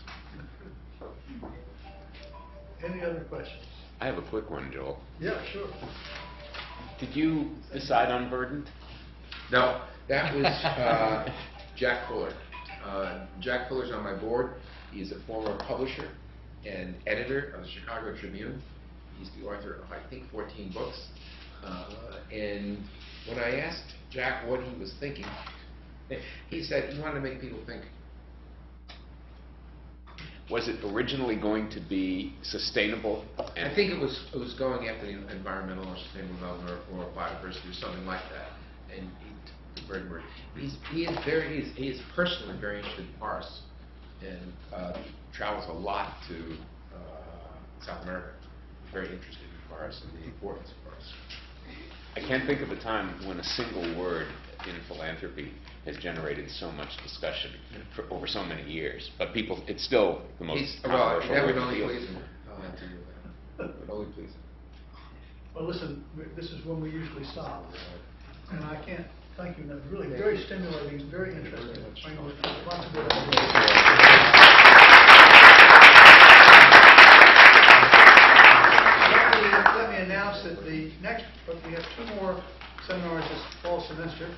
Any other questions? I have a quick one, Joel. Yeah, sure. Did you decide on Verdant? No, that was Jack Fuller. Jack Fuller's on my board. He's a former publisher and editor of the Chicago Tribune. He's the author of, I think, 14 books. And when I asked Jack what he was thinking, he said he wanted to make people think. Was it originally going to be sustainable? I think it was going after the environmental or sustainable development or biodiversity or something like that. And the bird word. He is personally very interested in forests and travels a lot to South America. Very interested in forests and the importance of forests. I can't think of a time when a single word in philanthropy has generated so much discussion for over so many years. But people, it's still the most controversial that would word only in the please field. him. I'll have to do that. It would only please him. Well, listen, this is when we usually stop. And I can't thank you enough. Really very stimulating, very interesting. Lots of good ideas. Let me announce that we have two more seminars this fall semester.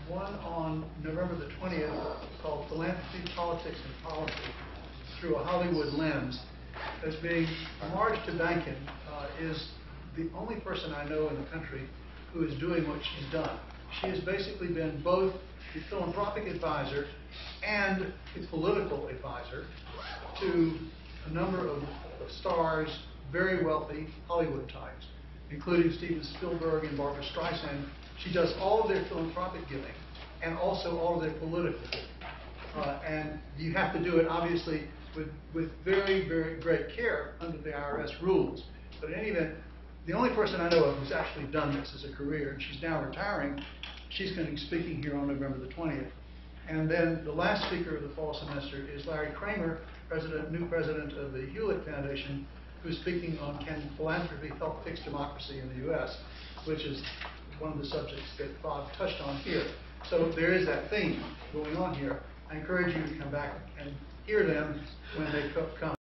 One on November the 20th called Philanthropy, Politics, and Policy Through a Hollywood Lens. As being Marge Tabankin is the only person I know in the country who is doing what she's done. She has basically been both the philanthropic advisor and the political advisor to a number of stars, very wealthy Hollywood types, including Steven Spielberg and Barbara Streisand. She does all of their philanthropic giving and also all of their political giving. And you have to do it, obviously, with very, very great care under the IRS rules. But in any event, the only person I know of who's actually done this as a career, and she's now retiring, she's going to be speaking here on November the 20th. And then the last speaker of the fall semester is Larry Kramer, new president of the Hewlett Foundation, who's speaking on Can Philanthropy Help Fix Democracy in the U.S., which is one of the subjects that Bob touched on here. So there is that theme going on here. I encourage you to come back and hear them when they come.